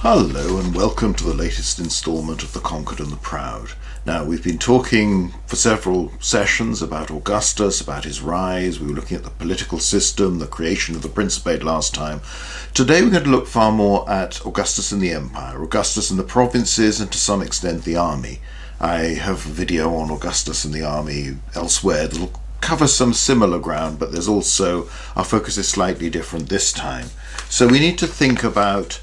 Hello and welcome to the latest instalment of The Conquered and the Proud. Now, we've been talking for several sessions about Augustus, about his rise. We were looking at the political system, the creation of the Principate last time. Today we're going to look far more at Augustus and the Empire, Augustus and the provinces, and to some extent the army. I have a video on Augustus and the army elsewhere that'll cover some similar ground, but there's also, our focus is slightly different this time. So we need to think about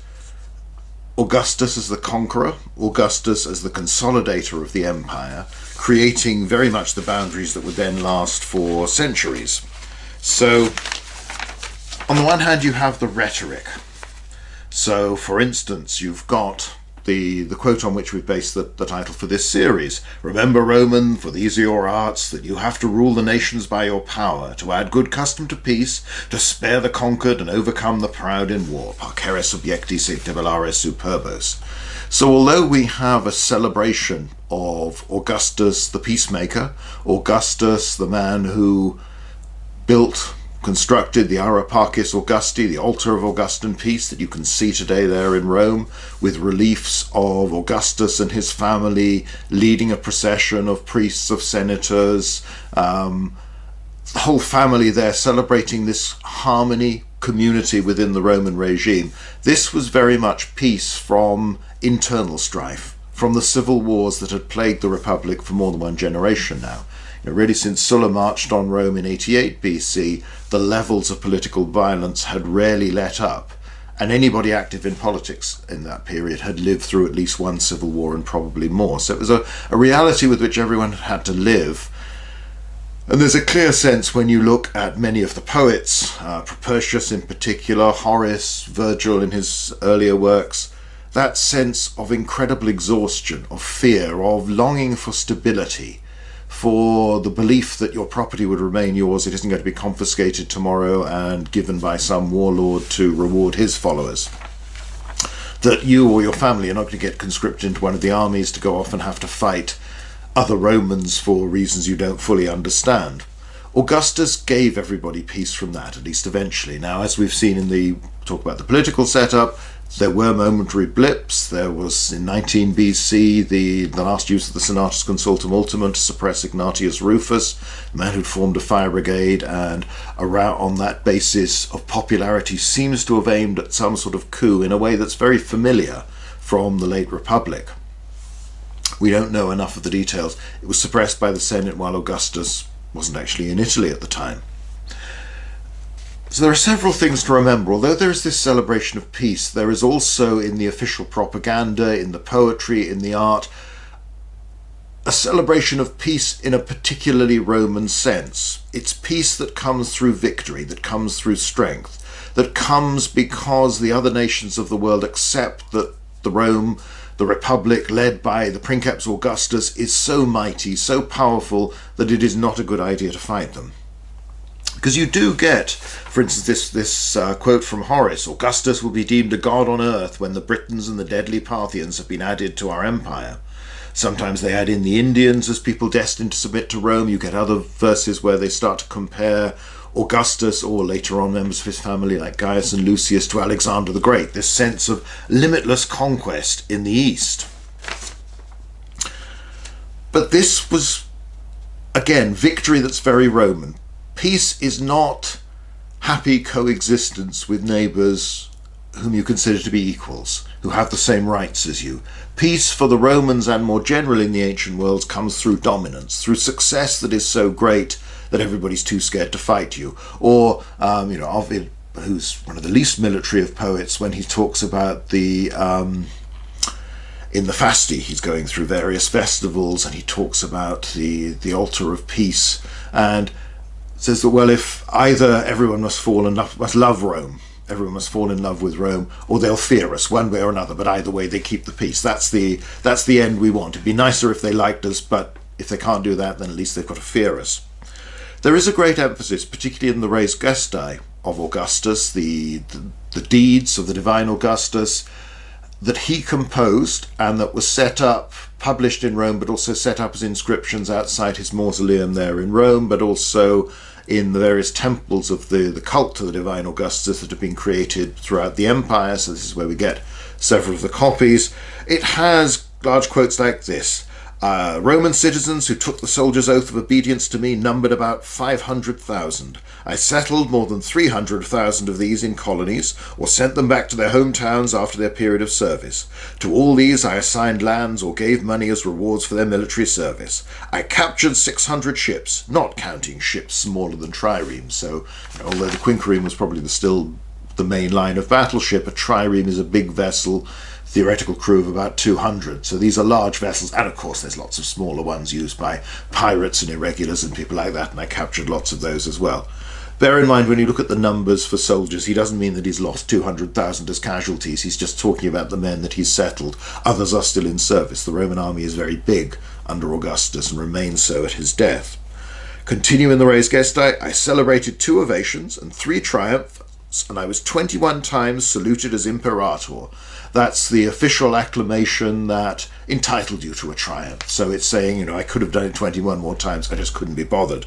Augustus as the conqueror, Augustus as the consolidator of the empire, creating very much the boundaries that would then last for centuries. So, on the one hand, you have the rhetoric. So, for instance, you've got the quote on which we've based the title for this series. Remember, Roman, for these are your arts, that you have to rule the nations by your power, to add good custom to peace, to spare the conquered and overcome the proud in war. Parceres obiectis et debellare superbos. So although we have a celebration of Augustus the peacemaker, Augustus the man who constructed the Areopagus Augusti, the Altar of Augustan Peace that you can see today there in Rome, with reliefs of Augustus and his family leading a procession of priests, of senators, the whole family there celebrating this harmony, community within the Roman regime. This was very much peace from internal strife, from the civil wars that had plagued the Republic for more than one generation now. Really, since Sulla marched on Rome in 88 BC, the levels of political violence had rarely let up, and anybody active in politics in that period had lived through at least one civil war and probably more. So it was a reality with which everyone had to live. And there's a clear sense when you look at many of the poets, Propertius in particular, Horace, Virgil in his earlier works, that sense of incredible exhaustion, of fear, of longing for stability, for the belief that your property would remain yours, it isn't going to be confiscated tomorrow and given by some warlord to reward his followers. That you or your family are not going to get conscripted into one of the armies to go off and have to fight other Romans for reasons you don't fully understand. Augustus gave everybody peace from that, at least eventually. Now, as we've seen in the talk about the political setup, there were momentary blips. There was, in 19 BC, the last use of the Senatus Consultum Ultimum to suppress Ignatius Rufus, the man who'd formed a fire brigade, and on that basis of popularity seems to have aimed at some sort of coup in a way that's very familiar from the late Republic. We don't know enough of the details. It was suppressed by the Senate while Augustus wasn't actually in Italy at the time. So there are several things to remember. Although there is this celebration of peace, there is also in the official propaganda, in the poetry, in the art, a celebration of peace in a particularly Roman sense. It's peace that comes through victory, that comes through strength, that comes because the other nations of the world accept that the Republic, led by the Princeps Augustus, is so mighty, so powerful, that it is not a good idea to fight them. Because you do get, for instance, this quote from Horace, Augustus will be deemed a god on earth when the Britons and the deadly Parthians have been added to our empire. Sometimes they add in the Indians as people destined to submit to Rome. You get other verses where they start to compare Augustus, or later on members of his family like Gaius and Lucius, to Alexander the Great, this sense of limitless conquest in the East. But this was, again, victory that's very Roman. Peace is not happy coexistence with neighbours whom you consider to be equals, who have the same rights as you. Peace for the Romans and more generally in the ancient world comes through dominance, through success that is so great that everybody's too scared to fight you. Or, Ovid, who's one of the least military of poets, when he talks about in the Fasti, he's going through various festivals and he talks about the Altar of Peace, and says that, well, if either everyone must love Rome, everyone must fall in love with Rome, or they'll fear us one way or another, but either way they keep the peace. That's the end we want. It'd be nicer if they liked us, but if they can't do that, then at least they've got to fear us. There is a great emphasis, particularly in the Res Gestae of Augustus, the deeds of the divine Augustus, that he composed and that was set up, published in Rome, but also set up as inscriptions outside his mausoleum there in Rome, but also in the various temples of the cult to the divine Augustus that have been created throughout the empire. So this is where we get several of the copies. It has large quotes like this. Roman citizens who took the soldier's oath of obedience to me numbered about 500,000. I settled more than 300,000 of these in colonies, or sent them back to their hometowns after their period of service. To all these I assigned lands or gave money as rewards for their military service. I captured 600 ships, not counting ships smaller than triremes. So, although the quinquereme was probably still the main line of battleship, a trireme is a big vessel, theoretical crew of about 200. So these are large vessels, and of course there's lots of smaller ones used by pirates and irregulars and people like that, and I captured lots of those as well. Bear in mind, when you look at the numbers for soldiers, he doesn't mean that he's lost 200,000 as casualties. He's just talking about the men that he's settled. Others are still in service. The Roman army is very big under Augustus and remains so at his death. Continuing the res gestae, I celebrated 2 ovations and 3 triumphs, and I was 21 times saluted as imperator. That's the official acclamation that entitled you to a triumph. So it's saying, I could have done it 21 more times, I just couldn't be bothered.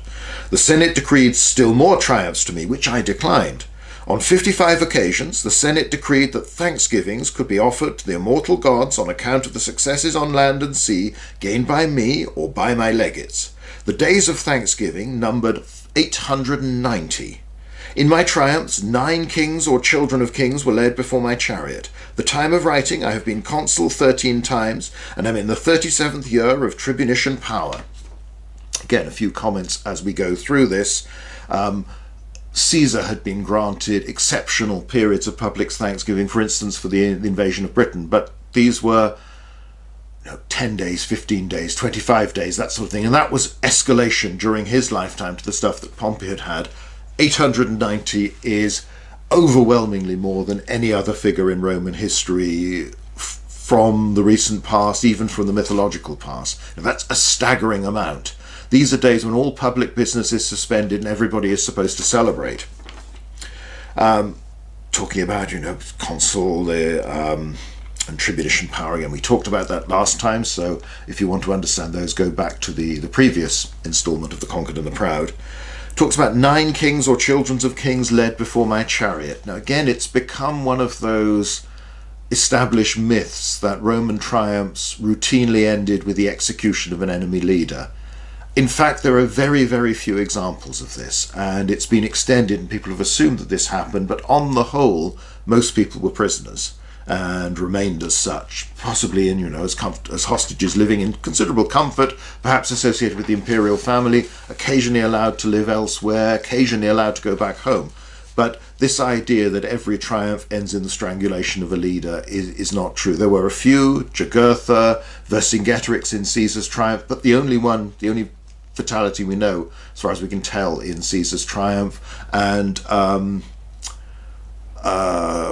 The Senate decreed still more triumphs to me, which I declined. On 55 occasions, the Senate decreed that thanksgivings could be offered to the immortal gods on account of the successes on land and sea gained by me or by my legates. The days of thanksgiving numbered 890. In my triumphs, 9 kings or children of kings were led before my chariot. The time of writing, I have been consul 13 times, and am in the 37th year of tribunician power. Again, a few comments as we go through this. Caesar had been granted exceptional periods of public thanksgiving, for instance, for the invasion of Britain, but these were 10 days, 15 days, 25 days, that sort of thing, and that was escalation during his lifetime to the stuff that Pompey had had. 890 is overwhelmingly more than any other figure in Roman history from the recent past, even from the mythological past. Now, that's a staggering amount. These are days when all public business is suspended and everybody is supposed to celebrate. Talking about, consul and tribunician power again. We talked about that last time, so if you want to understand those, go back to the previous installment of The Conquered and the Proud. Talks about 9 kings or children of kings led before my chariot. Now again, it's become one of those established myths that Roman triumphs routinely ended with the execution of an enemy leader. In fact, there are very, very few examples of this, and it's been extended and people have assumed that this happened, but on the whole, most people were prisoners and remained as such, possibly in, as hostages, living in considerable comfort, perhaps associated with the imperial family, occasionally allowed to live elsewhere, occasionally allowed to go back home. But this idea that every triumph ends in the strangulation of a leader is not true. There were a few, Jugurtha, Vercingetorix in Caesar's triumph, but the only fatality we know, as far as we can tell, in Caesar's triumph, and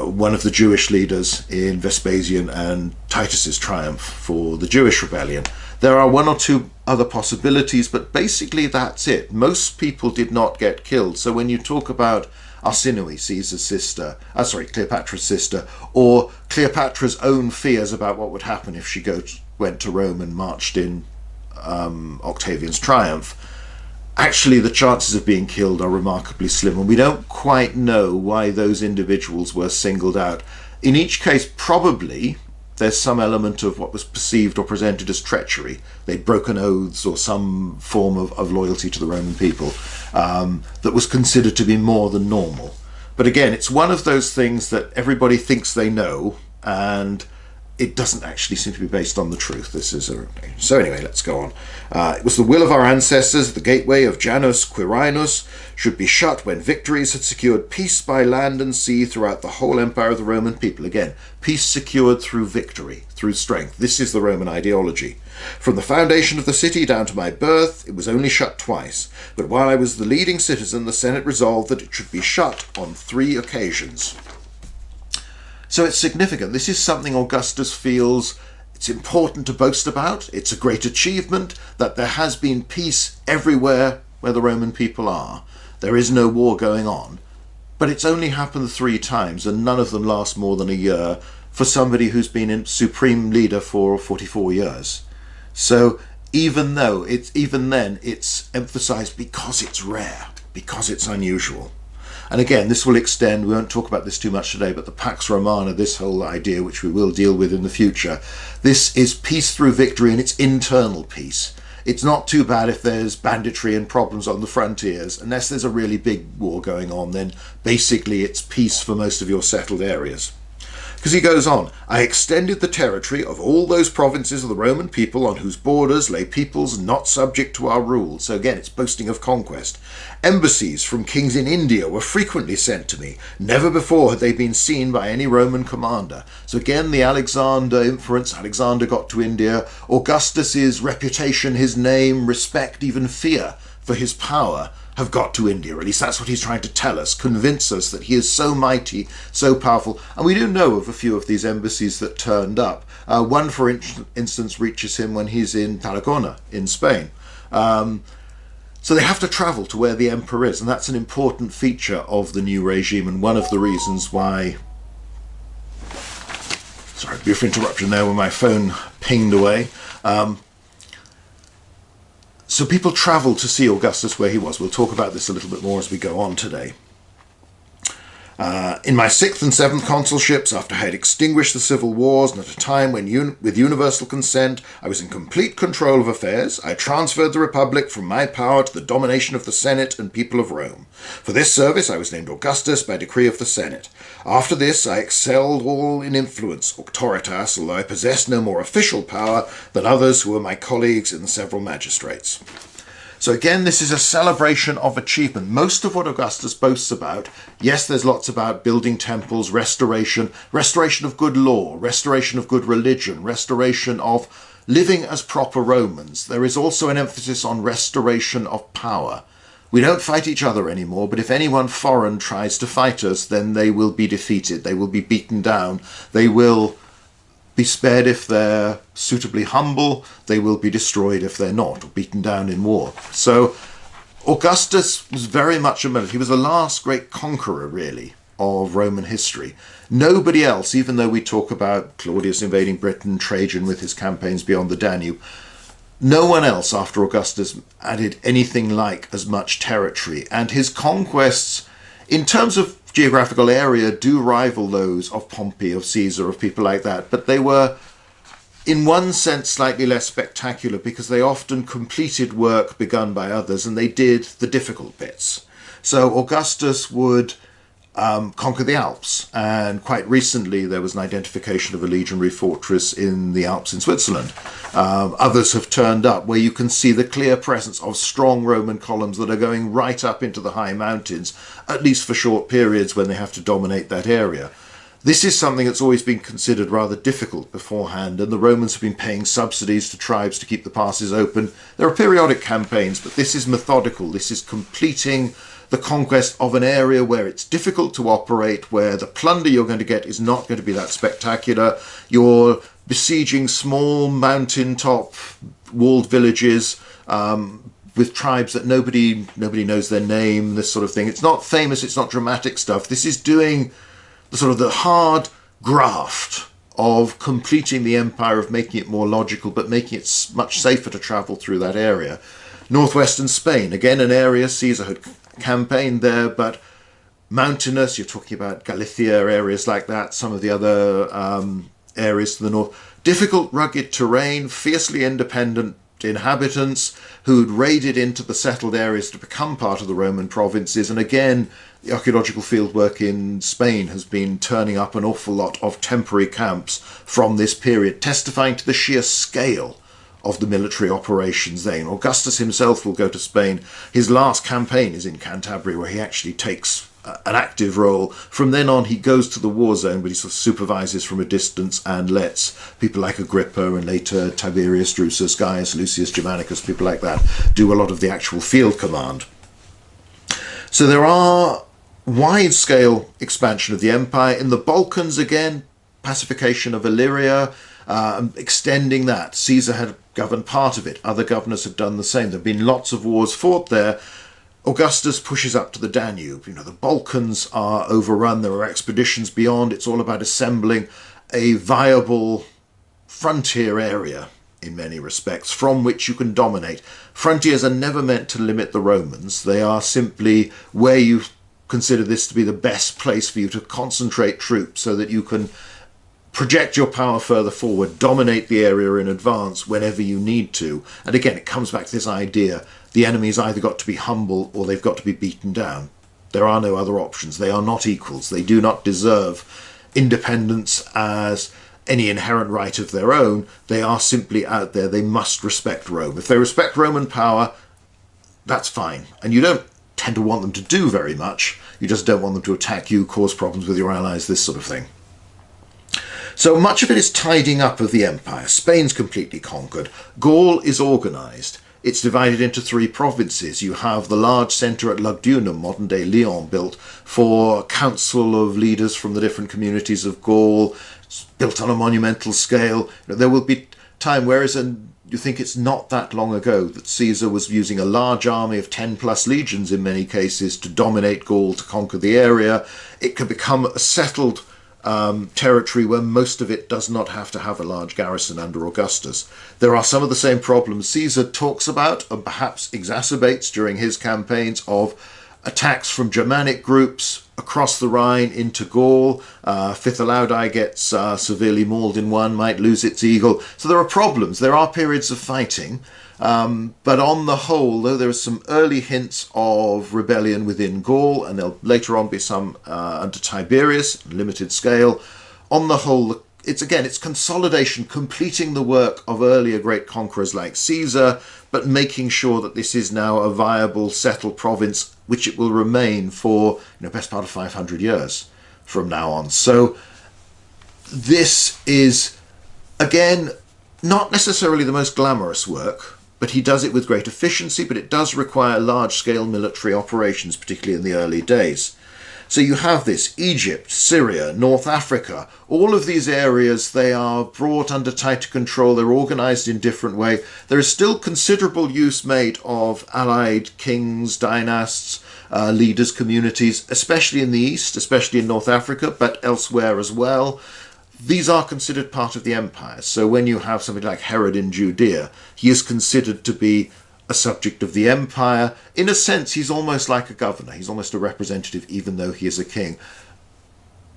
one of the Jewish leaders in Vespasian and Titus's triumph for the Jewish rebellion. There are 1 or 2 other possibilities, but basically that's it. Most people did not get killed. So when you talk about Arsinoe, Caesar's sister, Cleopatra's sister, or Cleopatra's own fears about what would happen if she went to Rome and marched in Octavian's triumph, actually the chances of being killed are remarkably slim, and we don't quite know why those individuals were singled out. In each case, probably there's some element of what was perceived or presented as treachery. They'd broken oaths or some form of loyalty to the Roman people that was considered to be more than normal. But again, it's one of those things that everybody thinks they know, and it doesn't actually seem to be based on the truth. So anyway, let's go on. It was the will of our ancestors that the gateway of Janus Quirinus should be shut when victories had secured peace by land and sea throughout the whole empire of the Roman people. Again, peace secured through victory, through strength. This is the Roman ideology. From the foundation of the city down to my birth, it was only shut twice. But while I was the leading citizen, the Senate resolved that it should be shut on 3 occasions. So it's significant. This is something Augustus feels it's important to boast about. It's a great achievement that there has been peace everywhere where the Roman people are. There is no war going on. But it's only happened 3 times, and none of them last more than a year for somebody who's been in supreme leader for 44 years. So even then, it's emphasized because it's rare, because it's unusual. And again, this will extend, we won't talk about this too much today, but the Pax Romana, this whole idea, which we will deal with in the future, this is peace through victory, and it's internal peace. It's not too bad if there's banditry and problems on the frontiers. Unless there's a really big war going on, then basically it's peace for most of your settled areas. Because he goes on, I extended the territory of all those provinces of the Roman people on whose borders lay peoples not subject to our rule. So again, it's boasting of conquest. Embassies from kings in India were frequently sent to me. Never before had they been seen by any Roman commander. So again, the Alexander inference, Alexander got to India. Augustus's reputation, his name, respect, even fear for his power have got to India. At least that's what he's trying to tell us, convince us that he is so mighty, so powerful. And we do know of a few of these embassies that turned up. One, for instance, reaches him when he's in Tarragona in Spain. So they have to travel to where the emperor is, and that's an important feature of the new regime, and one of the reasons why... Sorry, brief interruption there when my phone pinged away. So people travelled to see Augustus where he was. We'll talk about this a little bit more as we go on today. In my 6th and 7th consulships, after I had extinguished the civil wars, and at a time when, with universal consent, I was in complete control of affairs, I transferred the Republic from my power to the domination of the Senate and people of Rome. For this service I was named Augustus by decree of the Senate. After this I excelled all in influence, auctoritas, although I possessed no more official power than others who were my colleagues in the several magistrates. So again, this is a celebration of achievement. Most of what Augustus boasts about, yes, there's lots about building temples, restoration of good law, restoration of good religion, restoration of living as proper Romans. There is also an emphasis on restoration of power. We don't fight each other anymore, but if anyone foreign tries to fight us, then they will be defeated, they will be beaten down, they will be spared if they're suitably humble, they will be destroyed if they're not, or beaten down in war. So Augustus was very much a military. He was the last great conqueror, really, of Roman history. Nobody else, even though we talk about Claudius invading Britain, Trajan with his campaigns beyond the Danube, no one else after Augustus added anything like as much territory. And his conquests, in terms of geographical area, do rival those of Pompey, of Caesar, of people like that, but they were in one sense slightly less spectacular because they often completed work begun by others, and they did the difficult bits. So Augustus would conquer the Alps, and quite recently there was an identification of a legionary fortress in the Alps in Switzerland. Others have turned up where you can see the clear presence of strong Roman columns that are going right up into the high mountains, at least for short periods when they have to dominate that area. This is something that's always been considered rather difficult beforehand, and the Romans have been paying subsidies to tribes to keep the passes open. There are periodic campaigns, but this is methodical. This is completing the conquest of an area where it's difficult to operate, where the plunder you're going to get is not going to be that spectacular. You're besieging small mountaintop walled villages with tribes that nobody knows their name, this sort of thing. It's not famous, it's not dramatic stuff. This is doing the sort of the hard graft of completing the empire, of making it more logical, but making it much safer to travel through that area. Northwestern Spain, again an area Caesar had campaigned there, but mountainous. You're talking about Galicia, areas like that, some of the other areas to the north. Difficult, rugged terrain, fiercely independent inhabitants who'd raided into the settled areas to become part of the Roman provinces. And again, the archaeological fieldwork in Spain has been turning up an awful lot of temporary camps from this period, testifying to the sheer scale of the military operations then. Augustus himself will go to Spain. His last campaign is in Cantabria, where he actually takes an active role. From then on, he goes to the war zone, but he sort of supervises from a distance and lets people like Agrippa and later Tiberius, Drusus, Gaius, Lucius, Germanicus, people like that, do a lot of the actual field command. So there are wide-scale expansion of the empire. In the Balkans, again, pacification of Illyria, extending that. Caesar had governed part of it. Other governors have done the same. There have been lots of wars fought there. Augustus pushes up to the Danube. You know, the Balkans are overrun. There are expeditions beyond. It's all about assembling a viable frontier area in many respects from which you can dominate. Frontiers are never meant to limit the Romans. They are simply where you consider this to be the best place for you to concentrate troops so that you can project your power further forward, dominate the area in advance whenever you need to. And again, it comes back to this idea, the enemy's either got to be humble or they've got to be beaten down. There are no other options. They are not equals. They do not deserve independence as any inherent right of their own. They are simply out there. They must respect Rome. If they respect Roman power, that's fine. And you don't tend to want them to do very much. You just don't want them to attack you, cause problems with your allies, this sort of thing. So much of it is tidying up of the empire. Spain's completely conquered. Gaul is organised. It's divided into 3 provinces. You have the large centre at Lugdunum, modern-day Lyon, built for council of leaders from the different communities of Gaul. It's built on a monumental scale. There will be time, whereas you think it's not that long ago that Caesar was using a large army of 10 plus legions in many cases to dominate Gaul, to conquer the area. It could become a settled territory where most of it does not have to have a large garrison under Augustus. There are some of the same problems Caesar talks about and perhaps exacerbates during his campaigns of attacks from Germanic groups across the Rhine into Gaul. Fifth Alaudai gets severely mauled in one, might lose its eagle. So there are problems. There are periods of fighting. But on the whole, though there are some early hints of rebellion within Gaul, and there'll later on be some under Tiberius, limited scale, on the whole, it's consolidation, completing the work of earlier great conquerors like Caesar, but making sure that this is now a viable, settled province, which it will remain for best part of 500 years from now on. So this is, again, not necessarily the most glamorous work, but he does it with great efficiency, but it does require large-scale military operations, particularly in the early days. So you have this, Egypt, Syria, North Africa, all of these areas, they are brought under tighter control, they're organised in different way. There is still considerable use made of allied kings, dynasts, leaders, communities, especially in the east, especially in North Africa, but elsewhere as well. These are considered part of the empire. So when you have somebody like Herod in Judea, he is considered to be a subject of the empire. In a sense, he's almost like a governor. He's almost a representative, even though he is a king.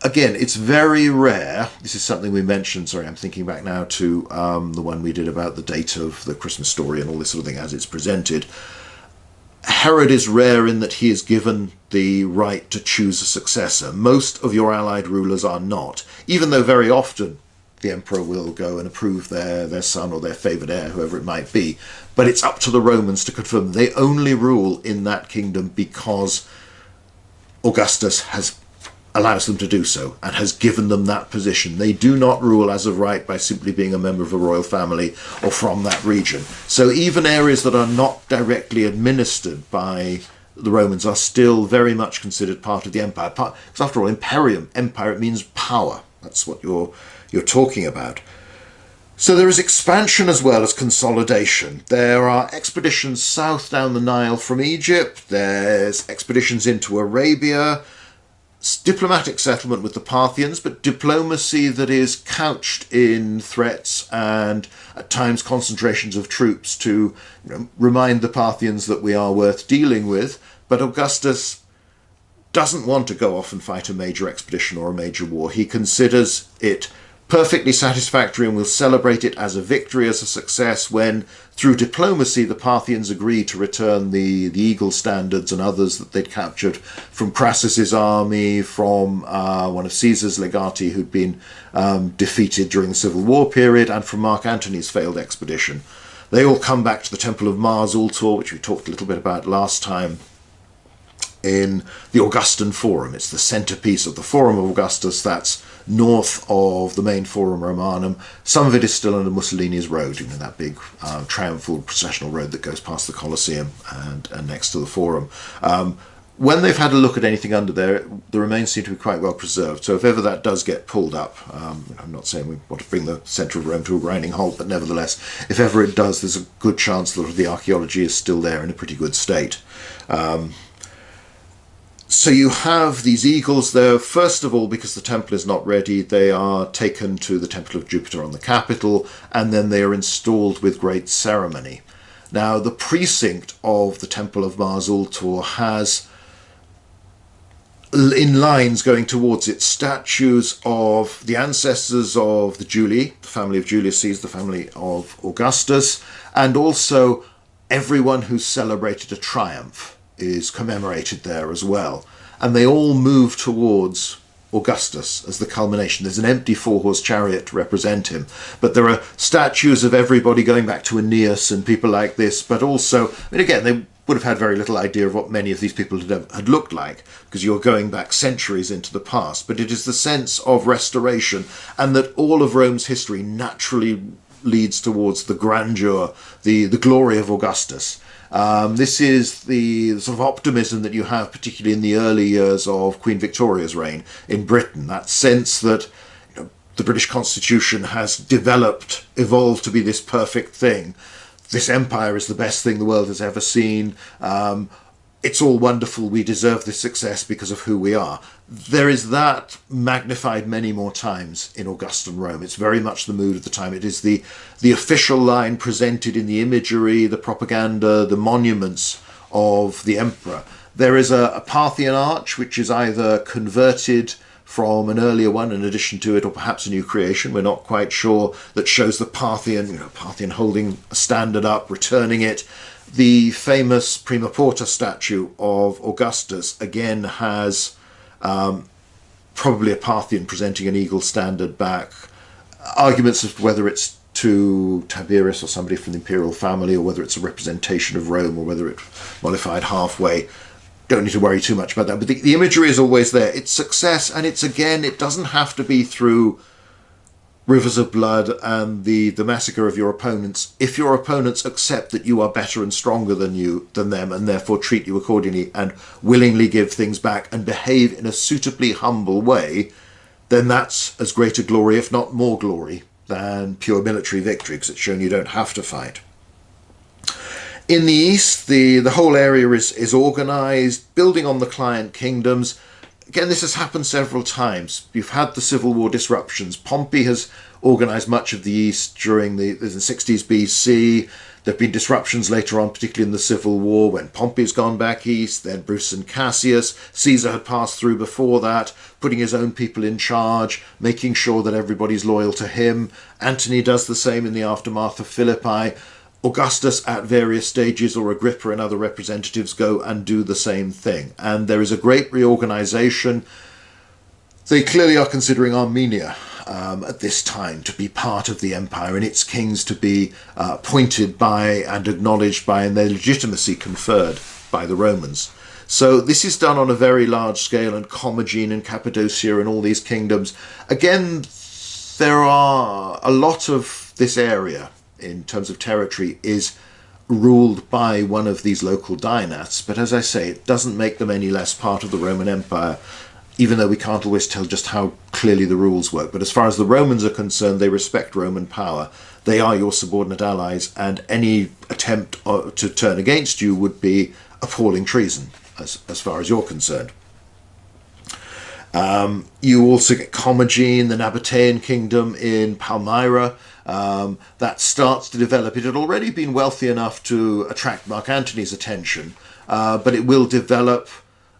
Again, it's very rare. This is something we mentioned. Sorry, I'm thinking back now to the one we did about the date of the Christmas story and all this sort of thing as it's presented. Herod is rare in that he is given the right to choose a successor. Most of your allied rulers are not, even though very often the emperor will go and approve their son or their favoured heir, whoever it might be. But it's up to the Romans to confirm. They only rule in that kingdom because Augustus allows them to do so and has given them that position. They do not rule as of right by simply being a member of a royal family or from that region. So even areas that are not directly administered by the Romans are still very much considered part of the empire. Because after all, imperium, empire, it means power. That's what you're talking about. So there is expansion as well as consolidation. There are expeditions south down the Nile from Egypt. There's expeditions into Arabia. Diplomatic settlement with the Parthians, but diplomacy that is couched in threats and at times concentrations of troops to remind the Parthians that we are worth dealing with. But Augustus doesn't want to go off and fight a major expedition or a major war. He considers it perfectly satisfactory and will celebrate it as a victory, as a success, when through diplomacy the Parthians agree to return the eagle standards and others that they'd captured from Crassus's army, from one of Caesar's legati who'd been defeated during the Civil War period, and from Mark Antony's failed expedition. They all come back to the Temple of Mars Ultor, which we talked a little bit about last time, in the Augustan Forum. It's the centrepiece of the Forum of Augustus that's north of the main Forum Romanum. Some of it is still under Mussolini's road, that big triumphal processional road that goes past the Colosseum and next to the Forum. When they've had a look at anything under there, the remains seem to be quite well preserved. So if ever that does get pulled up, I'm not saying we want to bring the centre of Rome to a grinding halt, but nevertheless, if ever it does, there's a good chance that the archaeology is still there in a pretty good state. So you have these eagles there, first of all, because the temple is not ready, they are taken to the Temple of Jupiter on the Capitol, and then they are installed with great ceremony. Now, the precinct of the Temple of Mars Ultor has in lines going towards it, statues of the ancestors of the Julii, the family of Julius Caesar, the family of Augustus, and also everyone who celebrated a triumph is commemorated there as well. And they all move towards Augustus as the culmination. There's an empty four-horse chariot to represent him, but there are statues of everybody going back to Aeneas and people like this, but also, I mean, again, they would have had very little idea of what many of these people had looked like, because you're going back centuries into the past. But it is the sense of restoration, and that all of Rome's history naturally leads towards the grandeur, the glory of Augustus. This is the sort of optimism that you have, particularly in the early years of Queen Victoria's reign in Britain. That sense that the British Constitution has evolved to be this perfect thing. This empire is the best thing the world has ever seen. It's all wonderful. We deserve this success because of who we are. There is that magnified many more times in Augustan Rome. It's very much the mood of the time. It is the official line presented in the imagery, the propaganda, the monuments of the emperor. There is a Parthian arch, which is either converted from an earlier one, in addition to it, or perhaps a new creation. We're not quite sure, that shows the Parthian, Parthian holding a standard up, returning it. The famous Prima Porta statue of Augustus, again, has probably a Parthian presenting an eagle standard back. Arguments as to whether it's to Tiberius or somebody from the imperial family, or whether it's a representation of Rome, or whether it modified halfway. Don't need to worry too much about that, but the imagery is always there. It's success, and it's, again, it doesn't have to be through rivers of blood and the massacre of your opponents. If your opponents accept that you are better and stronger than them, and therefore treat you accordingly and willingly give things back and behave in a suitably humble way, then that's as great a glory, if not more glory, than pure military victory, because it's shown you don't have to fight. In the east, the whole area is organised, building on the client kingdoms. Again, this has happened several times. You've had the civil war disruptions. Pompey has organised much of the east during the 60s BC. There have been disruptions later on, particularly in the civil war, when Pompey's gone back east, then Brutus and Cassius. Caesar had passed through before that, putting his own people in charge, making sure that everybody's loyal to him. Antony does the same in the aftermath of Philippi. Augustus, at various stages, or Agrippa and other representatives, go and do the same thing. And there is a great reorganization. They clearly are considering Armenia at this time to be part of the empire, and its kings to be appointed by and acknowledged by, and their legitimacy conferred by the Romans. So this is done on a very large scale, and Commagene and Cappadocia and all these kingdoms. Again, there are a lot of this area, in terms of territory, is ruled by one of these local dynasts, but as I say, it doesn't make them any less part of the Roman Empire, even though we can't always tell just how clearly the rules work. But as far as the Romans are concerned, they respect Roman power. They are your subordinate allies, and any attempt to turn against you would be appalling treason, as far as you're concerned. You also get Commagene, the Nabatean kingdom in Palmyra. That starts to develop. It had already been wealthy enough to attract Mark Antony's attention, but it will develop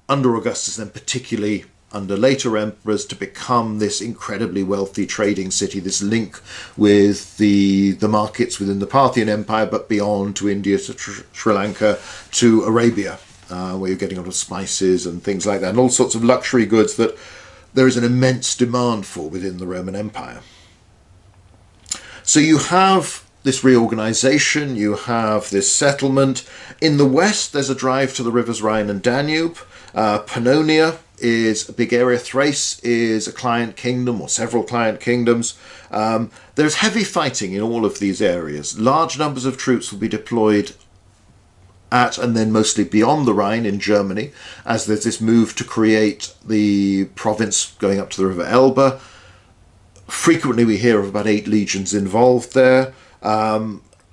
under Augustus, and particularly under later emperors, to become this incredibly wealthy trading city, this link with the markets within the Parthian Empire, but beyond to India, to Sri Lanka, to Arabia, where you're getting a lot of spices and things like that, and all sorts of luxury goods that there is an immense demand for within the Roman Empire. So you have this reorganization, you have this settlement. In the west, there's a drive to the rivers Rhine and Danube. Pannonia is a big area. Thrace is a client kingdom, or several client kingdoms. There's heavy fighting in all of these areas. Large numbers of troops will be deployed at, and then mostly beyond the Rhine in Germany, as there's this move to create the province going up to the river Elbe. Frequently we hear of about 8 legions involved there.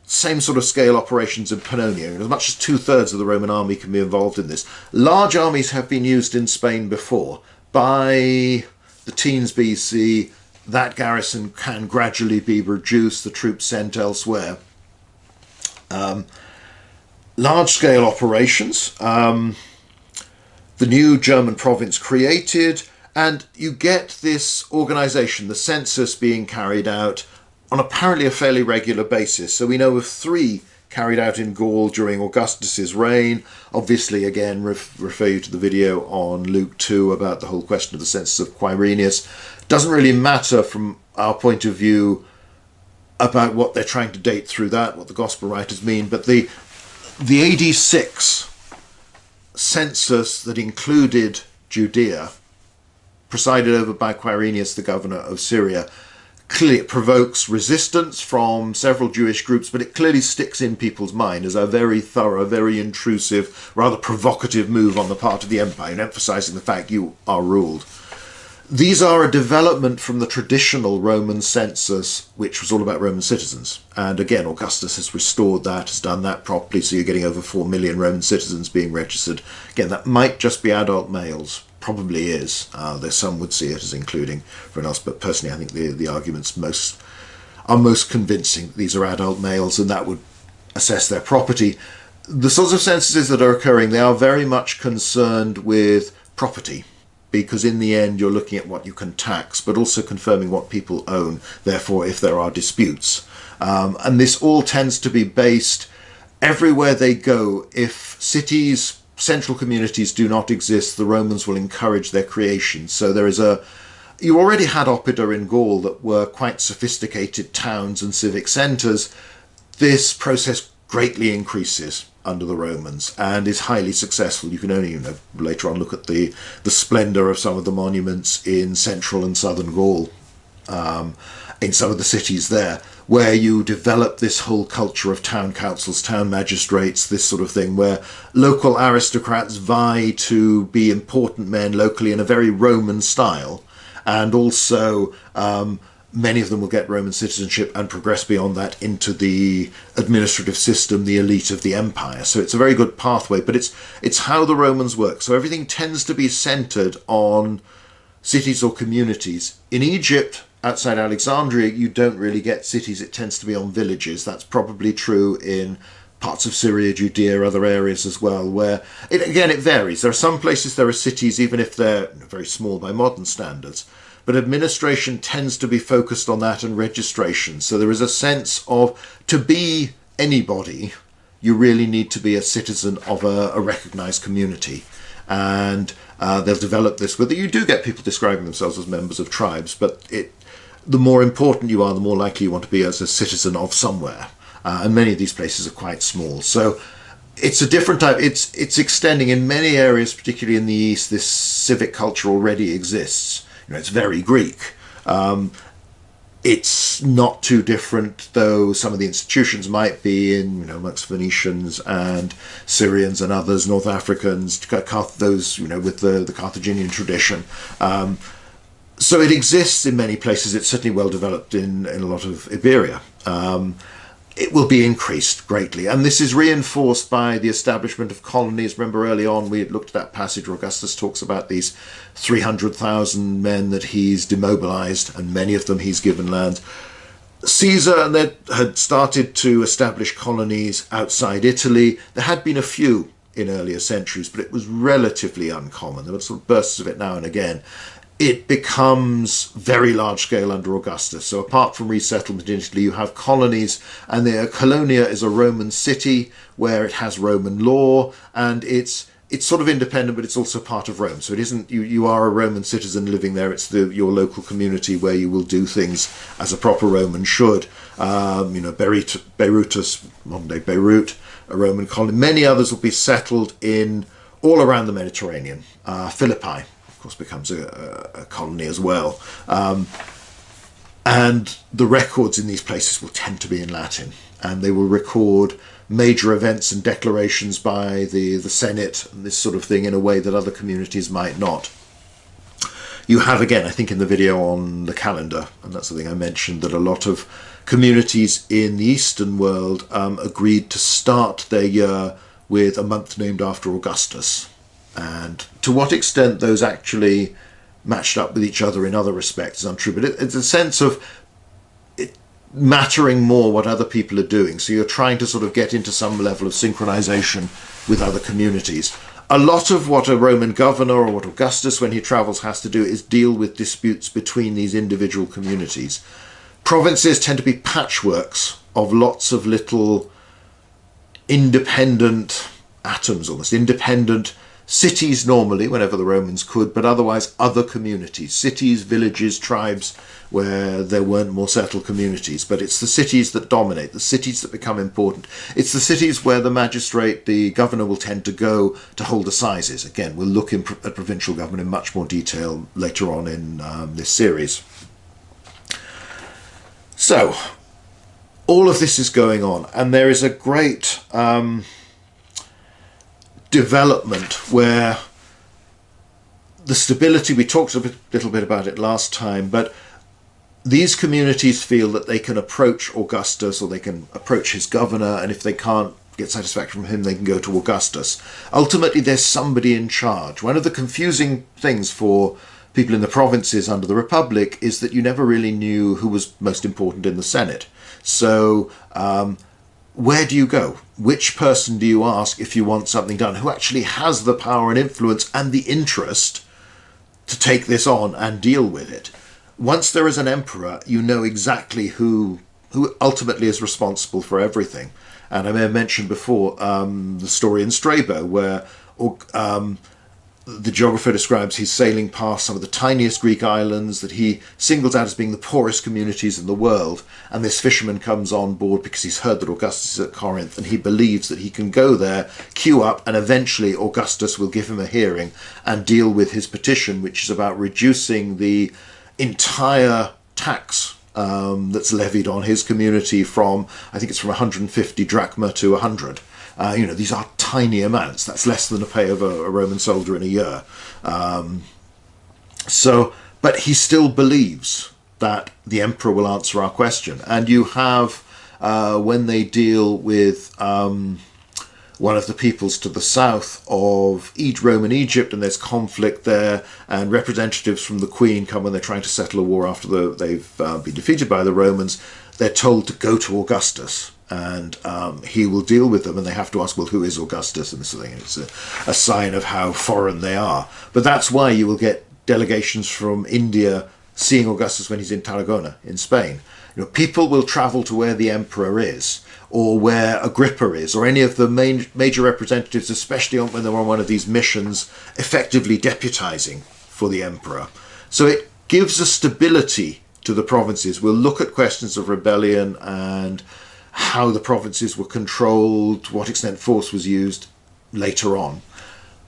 Same sort of scale operations in Pannonia. As much as 2/3 of the Roman army can be involved in this. Large armies have been used in Spain before. By the teens BC, that garrison can gradually be reduced, the troops sent elsewhere. Large-scale operations. the new German province created, and you get this organisation, the census, being carried out on apparently a fairly regular basis. So we know of 3 carried out in Gaul during Augustus's reign. Obviously, again, refer you to the video on Luke 2 about the whole question of the census of Quirinius. Doesn't really matter from our point of view about what they're trying to date through that, what the gospel writers mean, but the AD 6 census that included Judea, presided over by Quirinius, the governor of Syria, clearly it provokes resistance from several Jewish groups, but it clearly sticks in people's mind as a very thorough, very intrusive, rather provocative move on the part of the empire, and emphasizing the fact you are ruled. These are a development from the traditional Roman census, which was all about Roman citizens. And again, Augustus has restored that, has done that properly, so you're getting over 4 million Roman citizens being registered. Again, that might just be adult males. Probably is. Though some would see it as including everyone else, but personally I think the arguments are most convincing. These are adult males, and that would assess their property. The sorts of censuses that are occurring, they are very much concerned with property, because in the end you're looking at what you can tax, but also confirming what people own, therefore if there are disputes. And this all tends to be based everywhere they go. If cities, central communities do not exist, the Romans will encourage their creation. So there is you already had oppida in Gaul that were quite sophisticated towns and civic centres. This process greatly increases under the Romans and is highly successful. You can only, later on look at the splendour of some of the monuments in central and southern Gaul, in some of the cities there, where you develop this whole culture of town councils, town magistrates, this sort of thing, where local aristocrats vie to be important men locally in a very Roman style, and also many of them will get Roman citizenship and progress beyond that into the administrative system, the elite of the empire. So it's a very good pathway, but it's how the Romans work. So everything tends to be centered on cities or communities. In Egypt, outside Alexandria, you don't really get cities. It tends to be on villages. That's probably true in parts of Syria, Judea, other areas as well, where, it varies. There are some places there are cities, even if they're very small by modern standards. But administration tends to be focused on that, and registration. So there is a sense of, to be anybody, you really need to be a citizen of a recognised community. And they'll develop this, whether you do get people describing themselves as members of tribes, but the more important you are, the more likely you want to be as a citizen of somewhere. And many of these places are quite small. So it's a different type. It's extending in many areas, particularly in the East. This civic culture already exists. It's very Greek. It's not too different, though some of the institutions might be in, amongst Phoenicians and Syrians and others, North Africans, those, with the Carthaginian tradition. So it exists in many places. It's certainly well developed in a lot of Iberia. It will be increased greatly. And this is reinforced by the establishment of colonies. Remember early on we looked at that passage where Augustus talks about these 300,000 men that he's demobilized, and many of them he's given land. Caesar had started to establish colonies outside Italy. There had been a few in earlier centuries, but it was relatively uncommon. There were sort of bursts of it now and again. It becomes very large scale under Augustus. So apart from resettlement in Italy, you have colonies, and Colonia is a Roman city where it has Roman law, and it's sort of independent, but it's also part of Rome. So it isn't you are a Roman citizen living there. It's your local community where you will do things as a proper Roman should. Beirut, modern day Beirut, a Roman colony. Many others will be settled in all around the Mediterranean. Philippi, of course, becomes a colony as well. And the records in these places will tend to be in Latin, and they will record major events and declarations by the Senate and this sort of thing in a way that other communities might not. You have, again, I think in the video on the calendar, and that's something I mentioned, that a lot of communities in the Eastern world agreed to start their year with a month named after Augustus. And to what extent those actually matched up with each other in other respects is untrue, but it's a sense of it mattering more what other people are doing. So you're trying to sort of get into some level of synchronization with other communities. A lot of what a Roman governor or what Augustus, when he travels, has to do is deal with disputes between these individual communities. Provinces tend to be patchworks of lots of little independent atoms, almost independent cities normally, whenever the Romans could, but otherwise other communities, cities, villages, tribes, where there weren't more settled communities. But it's the cities that dominate, the cities that become important. It's the cities where the magistrate, the governor, will tend to go to hold assizes. Again, we'll look at provincial government in much more detail later on in this series. So, all of this is going on, and there is a great development where the stability, we talked a little bit about it last time, but these communities feel that they can approach Augustus or they can approach his governor, and if they can't get satisfaction from him, they can go to Augustus. Ultimately, there's somebody in charge. One of the confusing things for people in the provinces under the Republic is that you never really knew who was most important in the Senate. So where do you go? Which person do you ask if you want something done? Who actually has the power and influence and the interest to take this on and deal with it? Once there is an emperor, you know exactly who ultimately is responsible for everything. And I may have mentioned before the story in Strabo, where the geographer describes he's sailing past some of the tiniest Greek islands that he singles out as being the poorest communities in the world, and this fisherman comes on board because he's heard that Augustus is at Corinth, and he believes that he can go there, queue up, and eventually Augustus will give him a hearing and deal with his petition, which is about reducing the entire tax that's levied on his community from, I think it's from 150 drachma to 100. These are tiny amounts. That's less than the pay of a Roman soldier in a year. But he still believes that the emperor will answer our question. And you have, when they deal with one of the peoples to the south of Roman Egypt, and there's conflict there, and representatives from the Queen come when they're trying to settle a war after they've been defeated by the Romans, they're told to go to Augustus. And he will deal with them, and they have to ask, well, who is Augustus? And this thing. It's a sign of how foreign they are. But that's why you will get delegations from India seeing Augustus when he's in Tarragona in Spain. People will travel to where the emperor is, or where Agrippa is, or any of the major representatives, especially when they're on one of these missions, effectively deputizing for the emperor. So it gives a stability to the provinces. We'll look at questions of rebellion and how the provinces were controlled, to what extent force was used later on.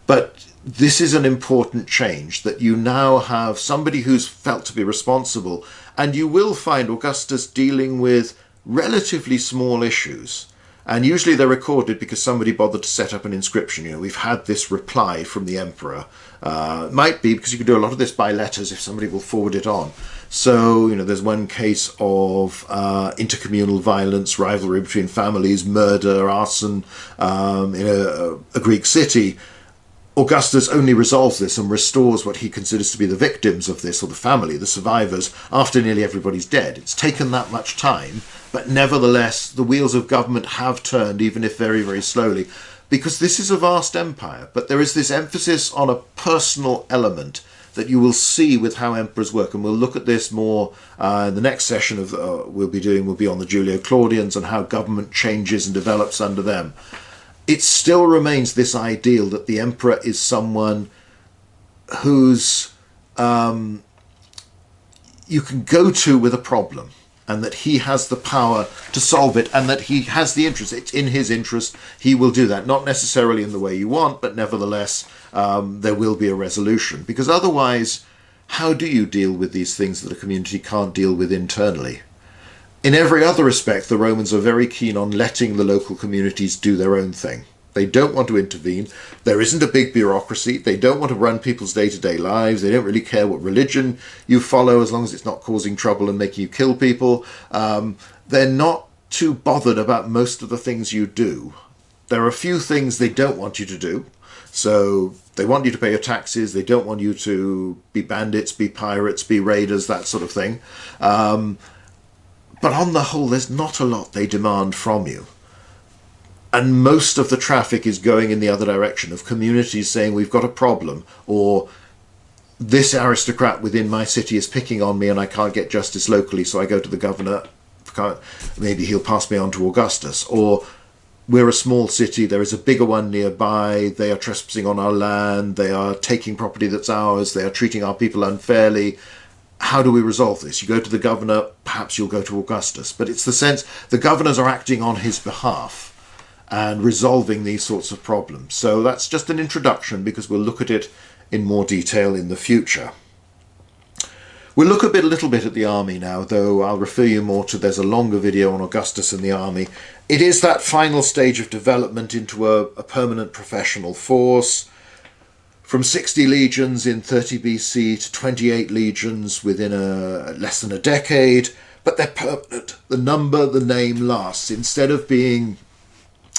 But this is an important change, that you now have somebody who's felt to be responsible, and you will find Augustus dealing with relatively small issues. And usually they're recorded because somebody bothered to set up an inscription. We've had this reply from the emperor. It might be because you can do a lot of this by letters if somebody will forward it on. So, there's one case of intercommunal violence, rivalry between families, murder, arson in a Greek city. Augustus only resolves this and restores what he considers to be the victims of this, or the family, the survivors, after nearly everybody's dead. It's taken that much time, but nevertheless, the wheels of government have turned, even if very, very slowly, because this is a vast empire. But there is this emphasis on a personal element that you will see with how emperors work, and we'll look at this more in the next session we'll be on the Julio-Claudians and how government changes and develops under them. It still remains this ideal that the emperor is someone who's you can go to with a problem, and that he has the power to solve it, and that he has the interest. It's in his interest. He will do that, not necessarily in the way you want, but nevertheless there will be a resolution. Because otherwise, how do you deal with these things that a community can't deal with internally? In every other respect, the Romans are very keen on letting the local communities do their own thing. They don't want to intervene. There isn't a big bureaucracy. They don't want to run people's day-to-day lives. They don't really care what religion you follow, as long as it's not causing trouble and making you kill people. They're not too bothered about most of the things you do. There are a few things they don't want you to do. So they want you to pay your taxes. They don't want you to be bandits, be pirates, be raiders, that sort of thing. But on the whole, there's not a lot they demand from you. And most of the traffic is going in the other direction, of communities saying we've got a problem, or this aristocrat within my city is picking on me and I can't get justice locally, so I go to the governor, maybe he'll pass me on to Augustus. Or we're a small city, there is a bigger one nearby, they are trespassing on our land, they are taking property that's ours, they are treating our people unfairly. How do we resolve this? You go to the governor, perhaps you'll go to Augustus. But it's the sense the governors are acting on his behalf and resolving these sorts of problems. So that's just an introduction, because we'll look at it in more detail in the future. We'll look a little bit at the army now, though I'll refer you more to, there's a longer video on Augustus and the army. It is that final stage of development into a permanent professional force. From 60 legions in 30 BC to 28 legions within less than a decade, but they're permanent. The number, the name lasts. Instead of being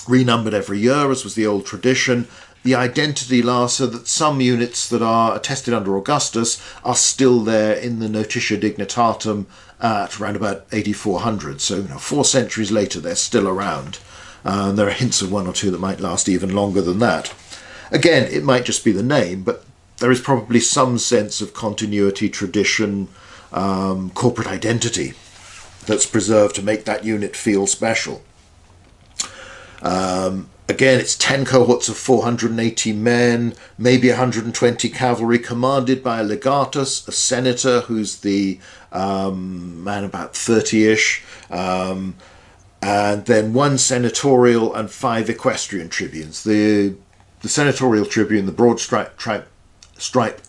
renumbered every year, as was the old tradition, the identity lasts, so that some units that are attested under Augustus are still there in the Notitia Dignitatum at around about 8400. So 4 centuries later, they're still around. There are hints of one or two that might last even longer than that. Again, it might just be the name, but there is probably some sense of continuity, tradition, corporate identity that's preserved to make that unit feel special. Again, it's 10 cohorts of 480 men, maybe 120 cavalry, commanded by a legatus, a senator, who's the man about 30-ish, and then 1 senatorial and 5 equestrian tribunes. The senatorial tribune, the broad stripe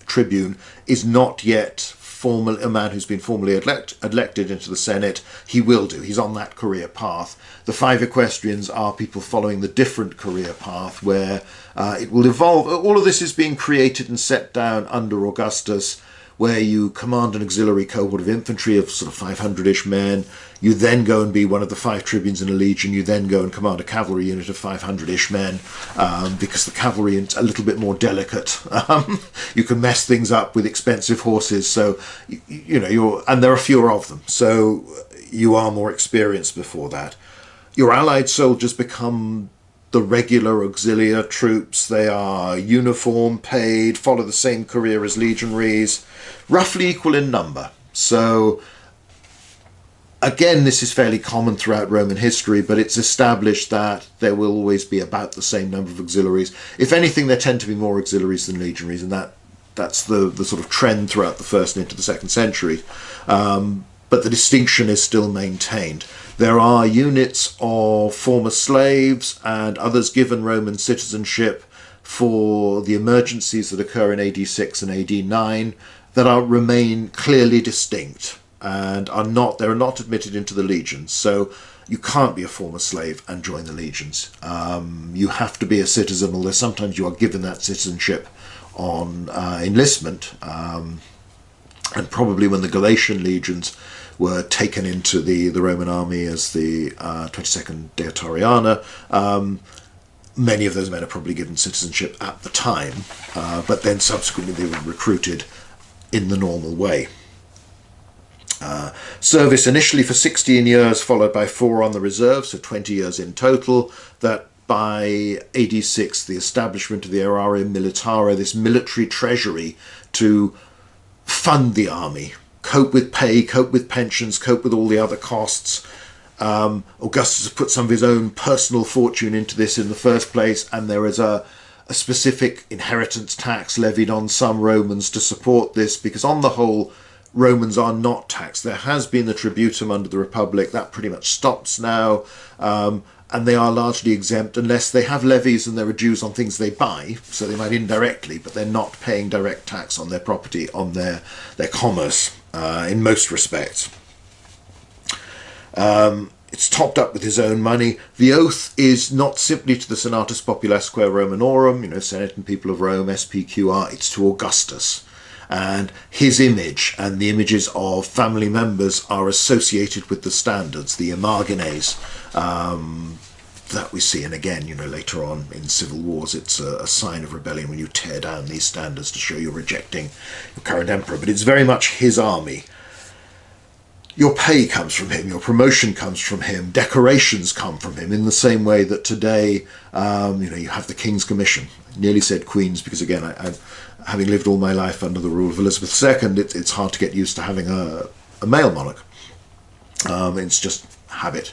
tribune, is not yet a man who's been formally elected into the Senate. He will do. He's on that career path. The 5 equestrians are people following the different career path, where it will evolve. All of this is being created and set down under Augustus, where you command an auxiliary cohort of infantry of sort of 500-ish men. You then go and be one of the 5 tribunes in a legion. You then go and command a cavalry unit of 500-ish men, because the cavalry is a little bit more delicate. You can mess things up with expensive horses, so and there are fewer of them, so you are more experienced before that. Your allied soldiers become the regular auxiliary troops. They are uniform, paid, follow the same career as legionaries, roughly equal in number. So again, this is fairly common throughout Roman history, but it's established that there will always be about the same number of auxiliaries. If anything, there tend to be more auxiliaries than legionaries, and that's the sort of trend throughout the 1st and into the 2nd century. But the distinction is still maintained. There are units of former slaves and others given Roman citizenship for the emergencies that occur in AD 6 and AD 9 that remain clearly distinct and are not admitted into the legions. So you can't be a former slave and join the legions. You have to be a citizen, although sometimes you are given that citizenship on enlistment. And probably when the Galatian legions were taken into the Roman army as the 22nd Deiotoriana, many of those men are probably given citizenship at the time, but then subsequently they were recruited in the normal way. Service initially for 16 years, followed by 4 on the reserve, so 20 years in total. That by AD 6, the establishment of the Aeraria Militare, this military treasury to fund the army, cope with pay, cope with pensions, cope with all the other costs. Augustus has put some of his own personal fortune into this in the first place, and there is a specific inheritance tax levied on some Romans to support this, because on the whole, Romans are not taxed. There has been the tributum under the Republic. That pretty much stops now, and they are largely exempt unless they have levies and there are dues on things they buy, so they might indirectly, but they're not paying direct tax on their property, on their commerce, in most respects. It's topped up with his own money. The oath is not simply to the Senatus Populesque Romanorum, Senate and People of Rome, SPQR, it's to Augustus. And his image and the images of family members are associated with the standards, the imagines, that we see. And again, later on in civil wars, it's a sign of rebellion when you tear down these standards to show you're rejecting your current emperor. But it's very much his army. Your pay comes from him, your promotion comes from him, decorations come from him, in the same way that today, you have the King's Commission. I nearly said Queen's because, again, having lived all my life under the rule of Elizabeth II, it's hard to get used to having a male monarch. It's just habit.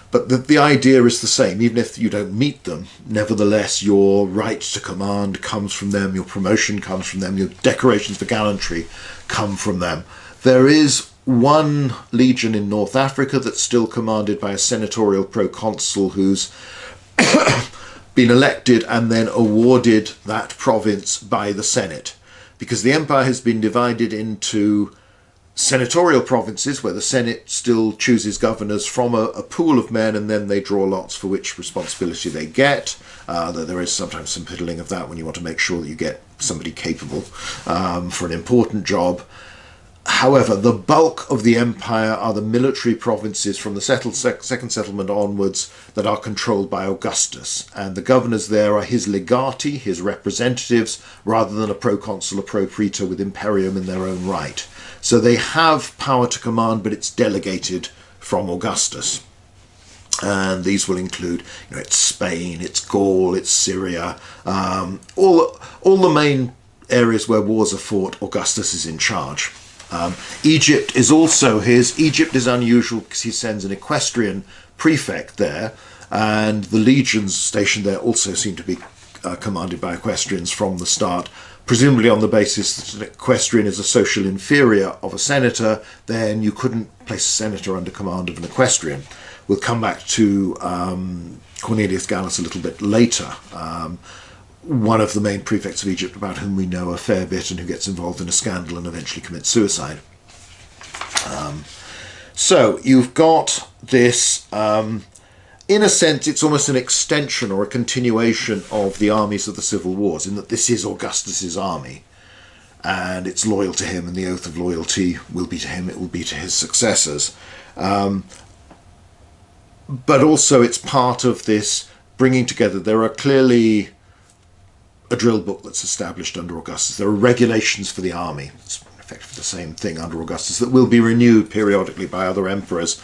But the idea is the same. Even if you don't meet them, nevertheless, your right to command comes from them, your promotion comes from them, your decorations for gallantry come from them. There is one legion in North Africa that's still commanded by a senatorial proconsul who's been elected and then awarded that province by the Senate, because the empire has been divided into senatorial provinces where the Senate still chooses governors from a pool of men, and then they draw lots for which responsibility they get, though there is sometimes some piddling of that when you want to make sure that you get somebody capable for an important job. However, the bulk of the empire are the military provinces from the second settlement onwards that are controlled by Augustus, and the governors there are his legati, his representatives, rather than a proconsul or propraetor with imperium in their own right. So they have power to command, but it's delegated from Augustus. And these will include, it's Spain, it's Gaul, it's Syria, all the main areas where wars are fought. Augustus is in charge. Egypt is also his. Egypt is unusual because he sends an equestrian prefect there, and the legions stationed there also seem to be commanded by equestrians from the start, presumably on the basis that an equestrian is a social inferior of a senator. Then you couldn't place a senator under command of an equestrian. We'll come back to Cornelius Gallus a little bit later, one of the main prefects of Egypt about whom we know a fair bit and who gets involved in a scandal and eventually commits suicide. So you've got this, in a sense, it's almost an extension or a continuation of the armies of the civil wars, in that this is Augustus's army and it's loyal to him, and the oath of loyalty will be to him, it will be to his successors. But also it's part of this bringing together. There are clearly a drill book that's established under Augustus. There are regulations for the army. It's effectively the same thing under Augustus that will be renewed periodically by other emperors.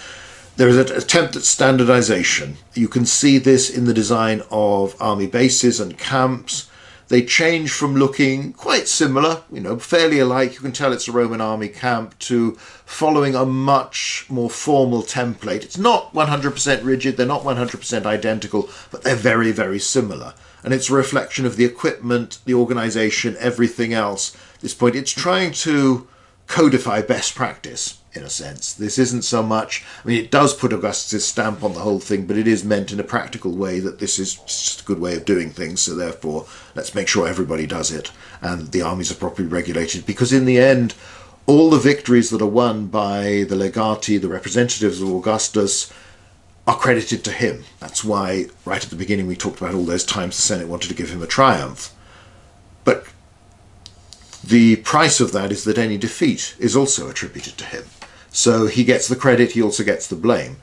There is an attempt at standardization. You can see this in the design of army bases and camps. They change from looking quite similar, fairly alike, you can tell it's a Roman army camp, to following a much more formal template. It's not 100% rigid, they're not 100% identical, but they're very, very similar. And it's a reflection of the equipment, the organization, everything else. At this point, it's trying to codify best practice, in a sense. This isn't so much, it does put Augustus' stamp on the whole thing, but it is meant in a practical way that this is just a good way of doing things, so therefore let's make sure everybody does it and the armies are properly regulated, because in the end, all the victories that are won by the legati, the representatives of Augustus, are credited to him. That's why right at the beginning we talked about all those times the Senate wanted to give him a triumph. But the price of that is that any defeat is also attributed to him. So he gets the credit, he also gets the blame.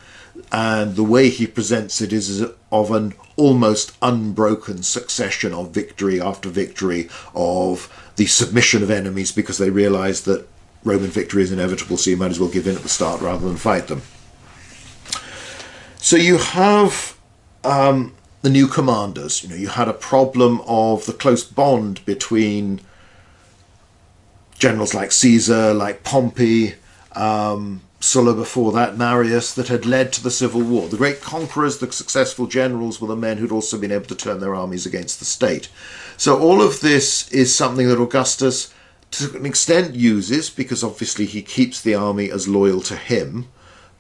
And the way he presents it is of an almost unbroken succession of victory after victory, of the submission of enemies, because they realise that Roman victory is inevitable, so you might as well give in at the start rather than fight them. So you have the new commanders. You had a problem of the close bond between generals like Caesar, like Pompey, Sulla before that, Marius, that had led to the civil war. The great conquerors, the successful generals, were the men who'd also been able to turn their armies against the state. So all of this is something that Augustus, to an extent, uses, because obviously he keeps the army as loyal to him,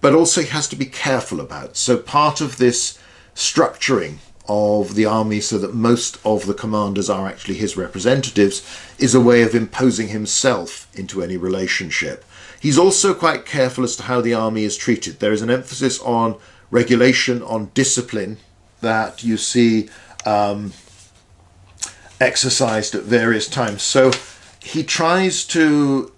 but also he has to be careful about. So part of this structuring of the army so that most of the commanders are actually his representatives is a way of imposing himself into any relationship. He's also quite careful as to how the army is treated. There is an emphasis on regulation, on discipline, that you see exercised at various times. So he tries to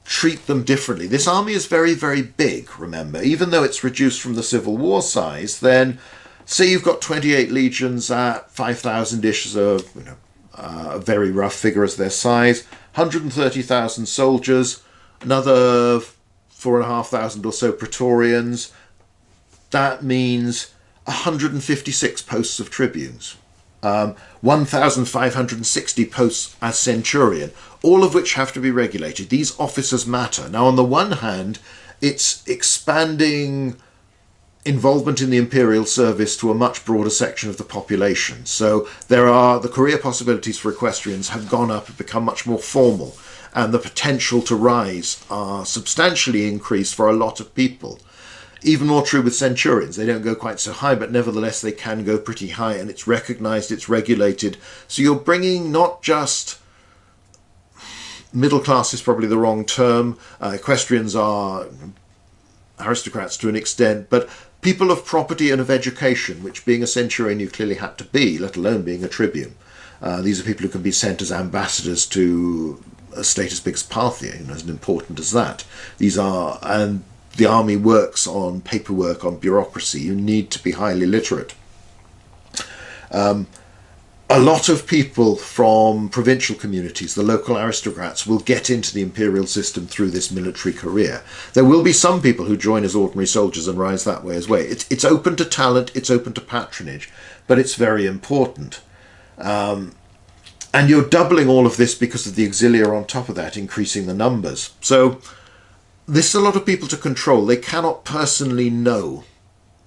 treat them differently. This army is very, very big, remember. Even though it's reduced from the Civil War size, then say you've got 28 legions at 5,000-ish, a very rough figure as their size, 130,000 soldiers, another 4,500 or so praetorians. That means 156 posts of tribunes, 1,560 posts as centurion, all of which have to be regulated. These officers matter. Now, on the one hand, it's expanding involvement in the imperial service to a much broader section of the population. So the career possibilities for equestrians have gone up and become much more formal, and the potential to rise are substantially increased for a lot of people. Even more true with centurions. They don't go quite so high, but nevertheless they can go pretty high, and it's recognized, it's regulated. So you're bringing not just middle class, is probably the wrong term. Equestrians are aristocrats to an extent, but people of property and of education, which being a centurion you clearly had to be, let alone being a tribune. These are people who can be sent as ambassadors to a state as big as Parthia, as important as that. And the army works on paperwork, on bureaucracy. You need to be highly literate. A lot of people from provincial communities, the local aristocrats, will get into the imperial system through this military career. There will be some people who join as ordinary soldiers and rise that way as well. It's open to talent, it's open to patronage, but it's very important. And you're doubling all of this because of the auxilia on top of that, increasing the numbers. So this is a lot of people to control. They cannot personally know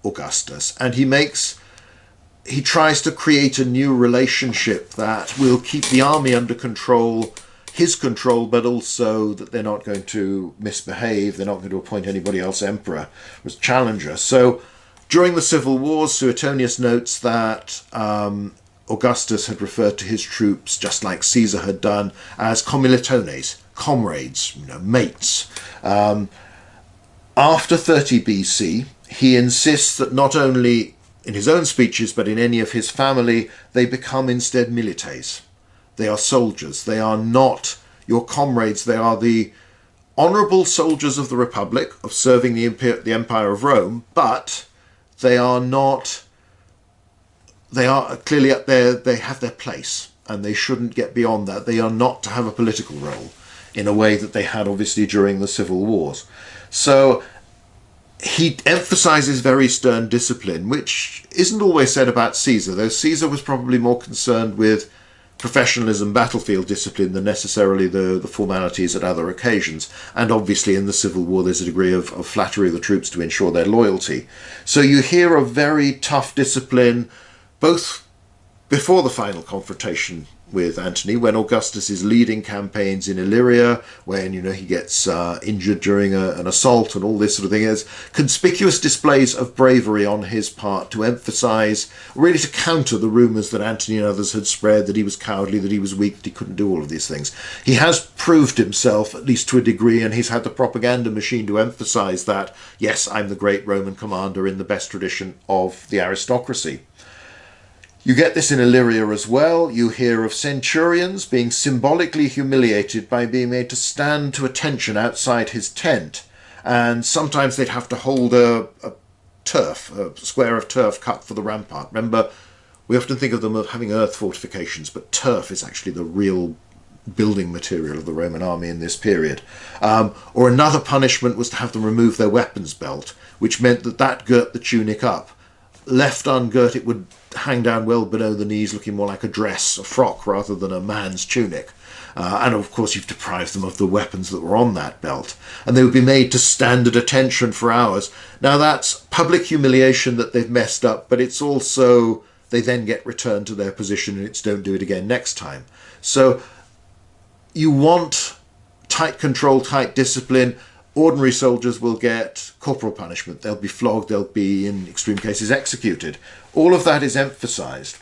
Augustus, and he tries to create a new relationship that will keep the army under control, his control, but also that they're not going to misbehave, they're not going to appoint anybody else emperor as challenger. So during the civil wars, Suetonius notes that Augustus had referred to his troops, just like Caesar had done, as commilitones, comrades, mates. After 30 BC, he insists that not only in his own speeches, but in any of his family, they become instead milites. They are soldiers. They are not your comrades. They are the honourable soldiers of the Republic, of serving the Empire of Rome, but they are not... They are clearly up there, they have their place, and they shouldn't get beyond that. They are not to have a political role in a way that they had, obviously, during the civil wars. So he emphasizes very stern discipline, which isn't always said about Caesar, though Caesar was probably more concerned with professionalism, battlefield discipline, than necessarily the formalities at other occasions. And obviously in the civil war there's a degree of flattery of the troops to ensure their loyalty. So you hear of very tough discipline, both before the final confrontation with Antony, when Augustus is leading campaigns in Illyria, when he gets injured during an assault and all this sort of thing. There's conspicuous displays of bravery on his part to emphasize, really to counter the rumors that Antony and others had spread, that he was cowardly, that he was weak, that he couldn't do all of these things. He has proved himself, at least to a degree, and he's had the propaganda machine to emphasize that, yes, I'm the great Roman commander in the best tradition of the aristocracy. You get this in Illyria as well. You hear of centurions being symbolically humiliated by being made to stand to attention outside his tent. And sometimes they'd have to hold a square of turf cut for the rampart. Remember, we often think of them as having earth fortifications, but turf is actually the real building material of the Roman army in this period. Or another punishment was to have them remove their weapons belt, which meant that girt the tunic up. Left ungirt, it would hang down well below the knees, looking more like a dress, a frock, rather than a man's tunic. And of course you've deprived them of the weapons that were on that belt. And they would be made to stand at attention for hours. Now that's public humiliation that they've messed up, but it's also, they then get returned to their position, and it's don't do it again next time. So you want tight control, tight discipline. Ordinary soldiers will get corporal punishment. They'll be flogged, they'll be, in extreme cases, executed. All of that is emphasized.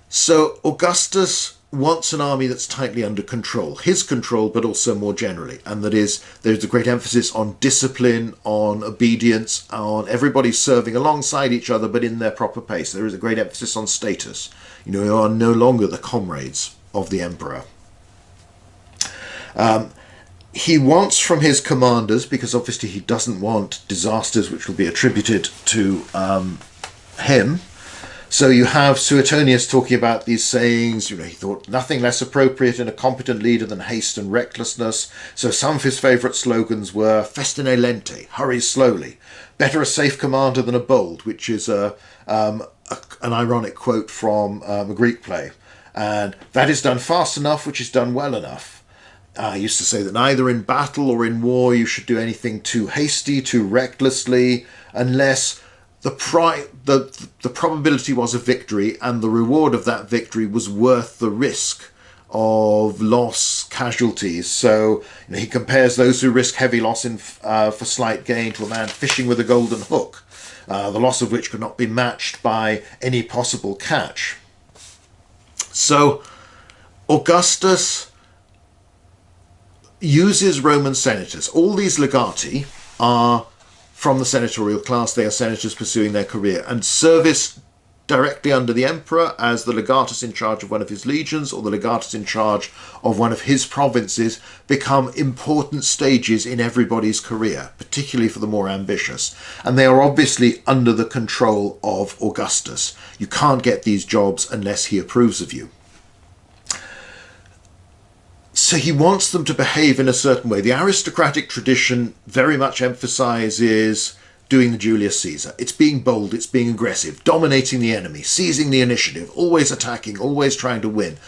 So Augustus wants an army that's tightly under control. His control, but also more generally. And that is, there's a great emphasis on discipline, on obedience, on everybody serving alongside each other, but in their proper pace. There is a great emphasis on status. You are no longer the comrades of the emperor. He wants from his commanders, because obviously he doesn't want disasters which will be attributed to him, So you have Suetonius talking about these sayings. He thought nothing less appropriate in a competent leader than haste and recklessness. So some of his favourite slogans were "Festine lente," hurry slowly, "better a safe commander than a bold," which is an ironic quote from a Greek play. And "that is done fast enough, which is done well enough." He used to say that neither in battle or in war you should do anything too hasty, too recklessly, unless the probability was of victory and the reward of that victory was worth the risk of loss, casualties. So he compares those who risk heavy loss for slight gain to a man fishing with a golden hook, the loss of which could not be matched by any possible catch. So Augustus uses Roman senators. All these legati are from the senatorial class. They are senators pursuing their career, and service directly under the emperor as the legatus in charge of one of his legions or the legatus in charge of one of his provinces become important stages in everybody's career, particularly for the more ambitious. And they are obviously under the control of Augustus. You can't get these jobs unless he approves of you. So he wants them to behave in a certain way. The aristocratic tradition very much emphasizes doing the Julius Caesar. It's being bold, it's being aggressive, dominating the enemy, seizing the initiative, always attacking, always trying to win.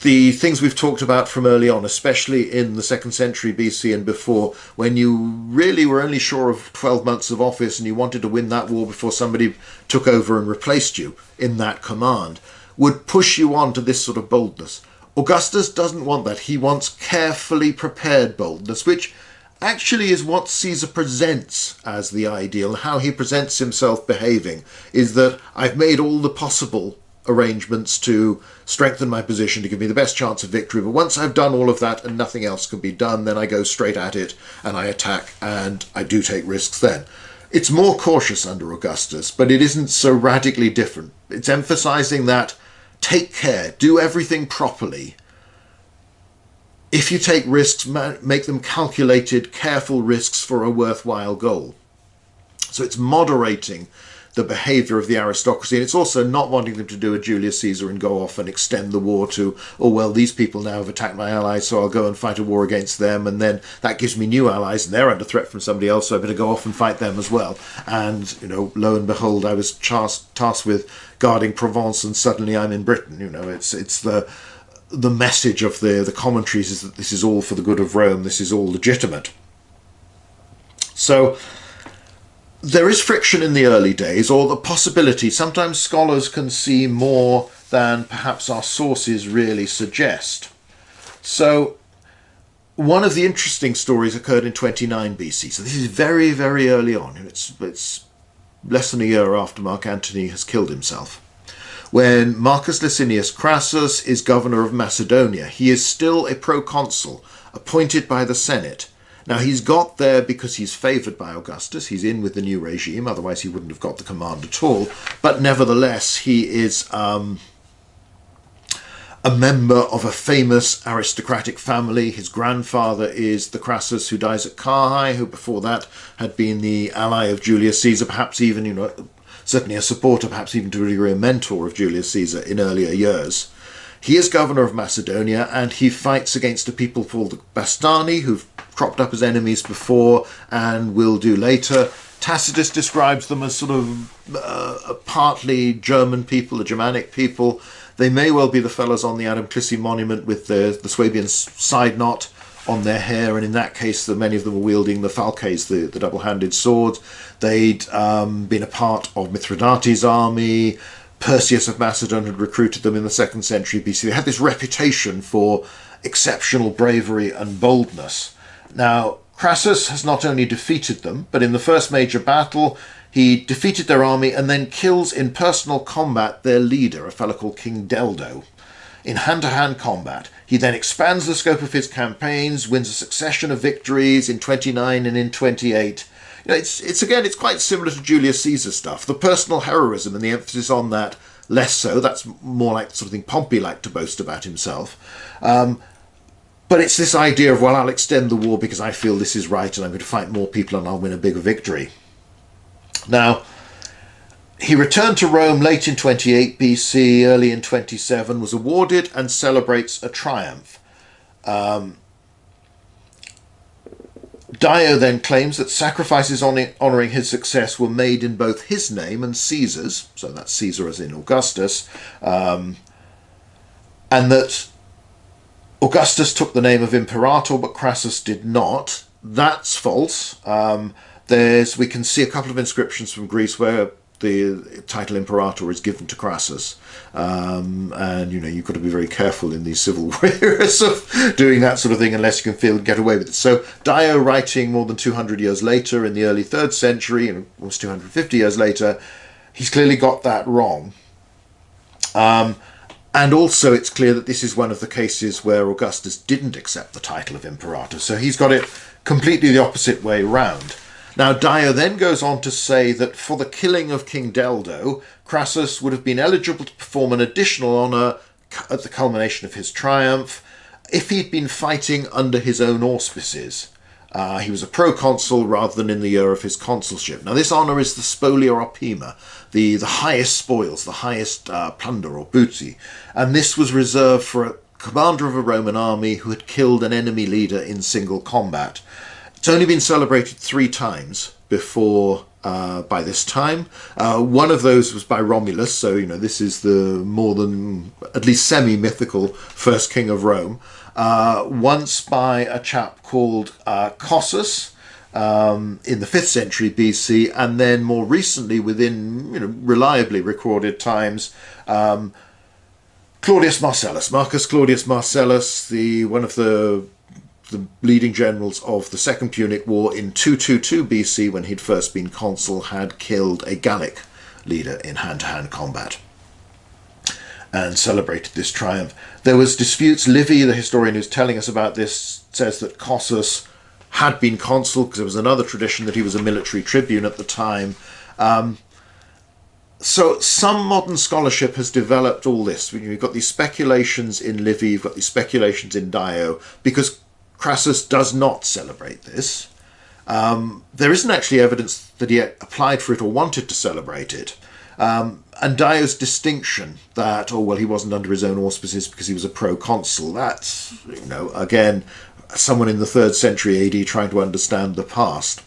The things we've talked about from early on, especially in the 2nd century BC and before, when you really were only sure of 12 months of office and you wanted to win that war before somebody took over and replaced you in that command, would push you on to this sort of boldness. Augustus doesn't want that. He wants carefully prepared boldness, which actually is what Caesar presents as the ideal. How he presents himself behaving is that I've made all the possible arrangements to strengthen my position, to give me the best chance of victory, but once I've done all of that and nothing else can be done, then I go straight at it and I attack, and I do take risks then. It's more cautious under Augustus, but it isn't so radically different. It's emphasizing that take care, do everything properly. If you take risks, make them calculated, careful risks for a worthwhile goal. So it's moderating the behaviour of the aristocracy, and it's also not wanting them to do a Julius Caesar and go off and extend the war to, oh well, these people now have attacked my allies, so I'll go and fight a war against them, and then that gives me new allies and they're under threat from somebody else, so I better go off and fight them as well. And lo and behold, I was tasked with guarding Provence and suddenly I'm in Britain. It's the message of the commentaries is that this is all for the good of Rome, this is all legitimate. So there is friction in the early days, or the possibility. Sometimes scholars can see more than perhaps our sources really suggest. So one of the interesting stories occurred in 29 BC. So this is very, very early on. It's less than a year after Mark Antony has killed himself. When Marcus Licinius Crassus is governor of Macedonia, he is still a proconsul, appointed by the Senate. Now, he's got there because he's favoured by Augustus. He's in with the new regime, otherwise he wouldn't have got the command at all. But nevertheless, he is a member of a famous aristocratic family. His grandfather is the Crassus who dies at Carrhae, who before that had been the ally of Julius Caesar, perhaps even, certainly a supporter, perhaps even to a degree a mentor of Julius Caesar in earlier years. He is governor of Macedonia, and he fights against a people called the Bastani, who've cropped up as enemies before and will do later. Tacitus describes them as sort of a partly German people, a Germanic people. They may well be the fellows on the Adam Clissi monument with the Swabian side knot on their hair, and in that case many of them were wielding the falces, the double-handed swords. They'd been a part of Mithridates' army. Perseus of Macedon had recruited them in the 2nd century BC. They had this reputation for exceptional bravery and boldness. Now, Crassus has not only defeated them, but in the first major battle, he defeated their army and then kills in personal combat their leader, a fellow called King Deldo. In hand-to-hand combat, he then expands the scope of his campaigns, wins a succession of victories in 29 and in 28. It's quite similar to Julius Caesar stuff. The personal heroism and the emphasis on that, less so. That's more like the sort of thing Pompey liked to boast about himself. But it's this idea of, well, I'll extend the war because I feel this is right and I'm going to fight more people and I'll win a bigger victory. Now, He returned to Rome late in 28 BC, early in 27, was awarded and celebrates a triumph. Dio then claims that sacrifices honouring his success were made in both his name and Caesar's, so that's Caesar as in Augustus, and that Augustus took the name of Imperator, but Crassus did not. That's false. We can see a couple of inscriptions from Greece where the title Imperator is given to Crassus, and you've got to be very careful in these civil wars of doing that sort of thing unless you can get away with it. So Dio, writing more than 200 years later in the early 3rd century, and almost 250 years later, he's clearly got that wrong. And also it's clear that this is one of the cases where Augustus didn't accept the title of Imperator, so he's got it completely the opposite way round. Now, Dio then goes on to say that for the killing of King Deldo, Crassus would have been eligible to perform an additional honour at the culmination of his triumph if he'd been fighting under his own auspices. He was a proconsul rather than in the year of his consulship. Now, this honour is the spolia opima, the highest spoils, the highest plunder or booty. And this was reserved for a commander of a Roman army who had killed an enemy leader in single combat. It's only been celebrated 3 times before by this time. One of those was by Romulus, so this is the more than at least semi-mythical first king of Rome. Once by a chap called Cossus in the 5th century BC, and then more recently, within reliably recorded times, Claudius Marcellus, Marcus Claudius Marcellus, one of the leading generals of the Second Punic War in 222 BC, when he'd first been consul, had killed a Gallic leader in hand-to-hand combat and celebrated this triumph. There was disputes. Livy, the historian who's telling us about this, says that Cossus had been consul because there was another tradition that he was a military tribune at the time. So some modern scholarship has developed all this. You've got these speculations in Livy, you've got these speculations in Dio, because Crassus does not celebrate this. There isn't actually evidence that he applied for it or wanted to celebrate it. And Dio's distinction that, he wasn't under his own auspices because he was a proconsul, that's, again, someone in the 3rd century AD trying to understand the past.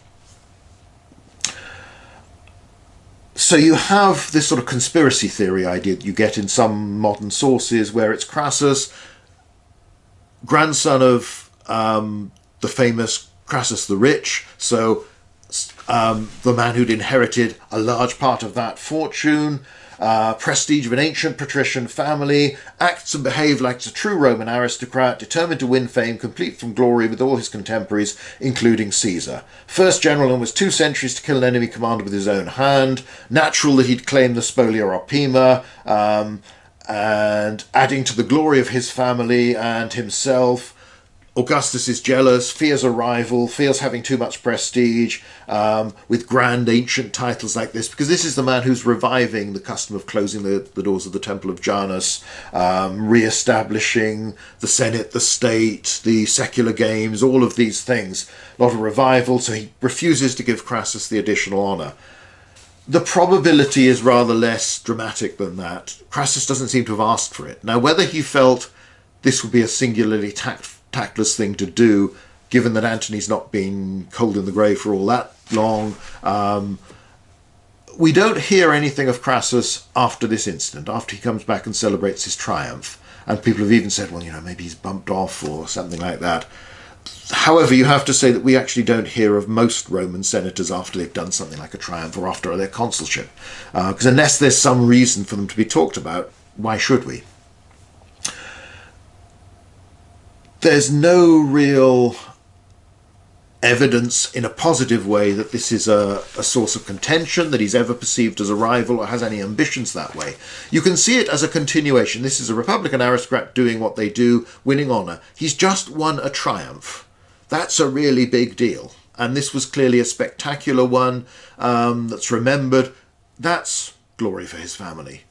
So you have this sort of conspiracy theory idea that you get in some modern sources where it's Crassus, grandson of the famous Crassus the Rich, so the man who'd inherited a large part of that fortune, prestige of an ancient patrician family, acts and behaved like a true Roman aristocrat, determined to win fame, complete from glory with all his contemporaries, including Caesar. First general in almost 2 centuries to kill an enemy commander with his own hand. Natural that he'd claim the spolia opima, and adding to the glory of his family and himself. Augustus is jealous, fears a rival, fears having too much prestige, with grand ancient titles like this, because this is the man who's reviving the custom of closing the doors of the Temple of Janus, re-establishing the Senate, the state, the secular games, all of these things. A lot of revival, so he refuses to give Crassus the additional honour. The probability is rather less dramatic than that. Crassus doesn't seem to have asked for it. Now, whether he felt this would be a singularly tactless thing to do, given that Antony's not been cold in the grave for all that long, we don't hear anything of Crassus after this incident, after he comes back and celebrates his triumph. And people have even said, maybe he's bumped off or something like that. However, you have to say that we actually don't hear of most Roman senators after they've done something like a triumph or after their consulship. Because unless there's some reason for them to be talked about, why should we? There's no real evidence in a positive way that this is a source of contention, that he's ever perceived as a rival or has any ambitions that way. You can see it as a continuation. This is a Republican aristocrat doing what they do, winning honour. He's just won a triumph. That's a really big deal. And this was clearly a spectacular one that's remembered. That's glory for his family.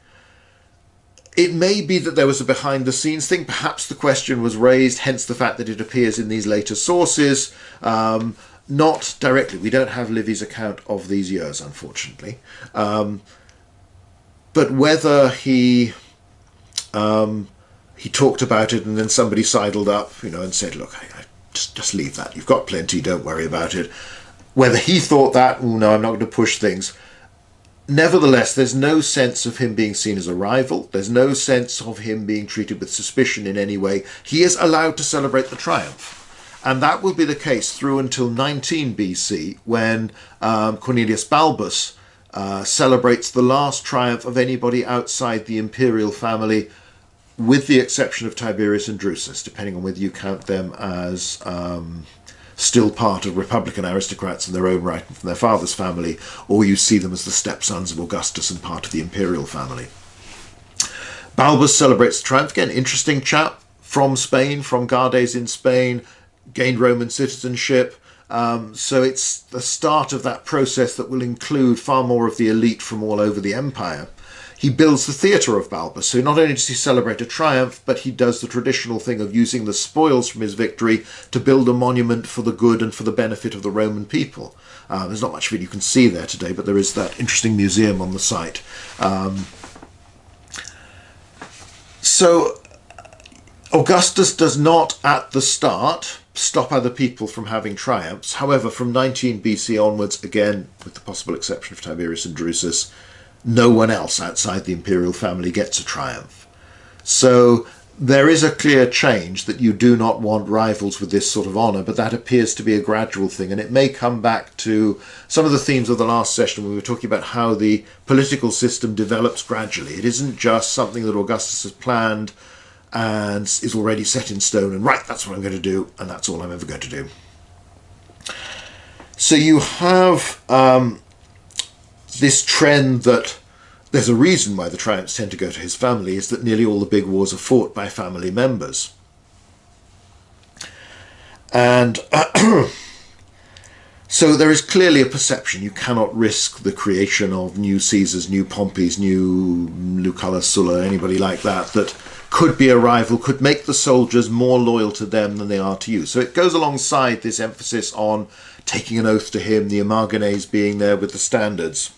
It may be that there was a behind-the-scenes thing. Perhaps the question was raised, hence the fact that it appears in these later sources. Not directly. We don't have Livy's account of these years, unfortunately. But whether he talked about it and then somebody sidled up, and said, look, I just leave that. You've got plenty, don't worry about it. Whether he thought that, oh no, I'm not going to push things. Nevertheless, there's no sense of him being seen as a rival. There's no sense of him being treated with suspicion in any way. He is allowed to celebrate the triumph. And that will be the case through until 19 BC, when Cornelius Balbus celebrates the last triumph of anybody outside the imperial family, with the exception of Tiberius and Drusus, depending on whether you count them as still part of republican aristocrats in their own right and from their father's family, or you see them as the stepsons of Augustus and part of the imperial family. Balbus celebrates the triumph. Again, interesting chap, from Spain, from Gades in Spain, gained Roman citizenship. So it's the start of that process that will include far more of the elite from all over the empire. He builds the theatre of Balbus, so not only does he celebrate a triumph, but he does the traditional thing of using the spoils from his victory to build a monument for the good and for the benefit of the Roman people. There's not much of it you can see there today, but there is that interesting museum on the site. So Augustus does not, at the start, stop other people from having triumphs. However, from 19 BC onwards, again, with the possible exception of Tiberius and Drusus, no one else outside the imperial family gets a triumph. So there is a clear change that you do not want rivals with this sort of honour, but that appears to be a gradual thing, and it may come back to some of the themes of the last session when we were talking about how the political system develops gradually. It isn't just something that Augustus has planned and is already set in stone and right, that's what I'm going to do, and that's all I'm ever going to do. So you have this trend that there's a reason why the triumphs tend to go to his family, is that nearly all the big wars are fought by family members. And so there is clearly a perception you cannot risk the creation of new Caesars, new Pompeys, new Lucullus, Sulla, anybody like that, that could be a rival, could make the soldiers more loyal to them than they are to you. So it goes alongside this emphasis on taking an oath to him, the Imagenes being there with the standards.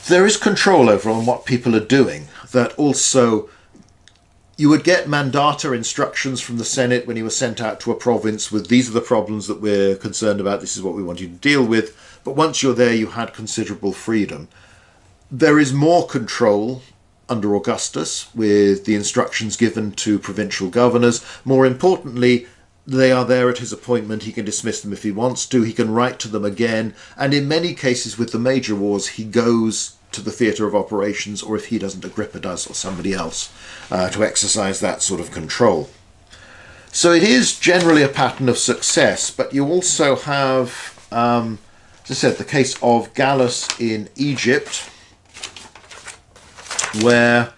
There is control over on what people are doing, that also you would get mandata instructions from the Senate when he was sent out to a province with, these are the problems that we're concerned about, this is what we want you to deal with. But once you're there, you had considerable freedom. There is more control under Augustus, with the instructions given to provincial governors. More importantly, they are there at his appointment. He can dismiss them if he wants to. He can write to them again. And in many cases with the major wars, he goes to the theatre of operations, or if he doesn't, Agrippa does, or somebody else, to exercise that sort of control. So it is generally a pattern of success, but you also have, as I said, the case of Gallus in Egypt, where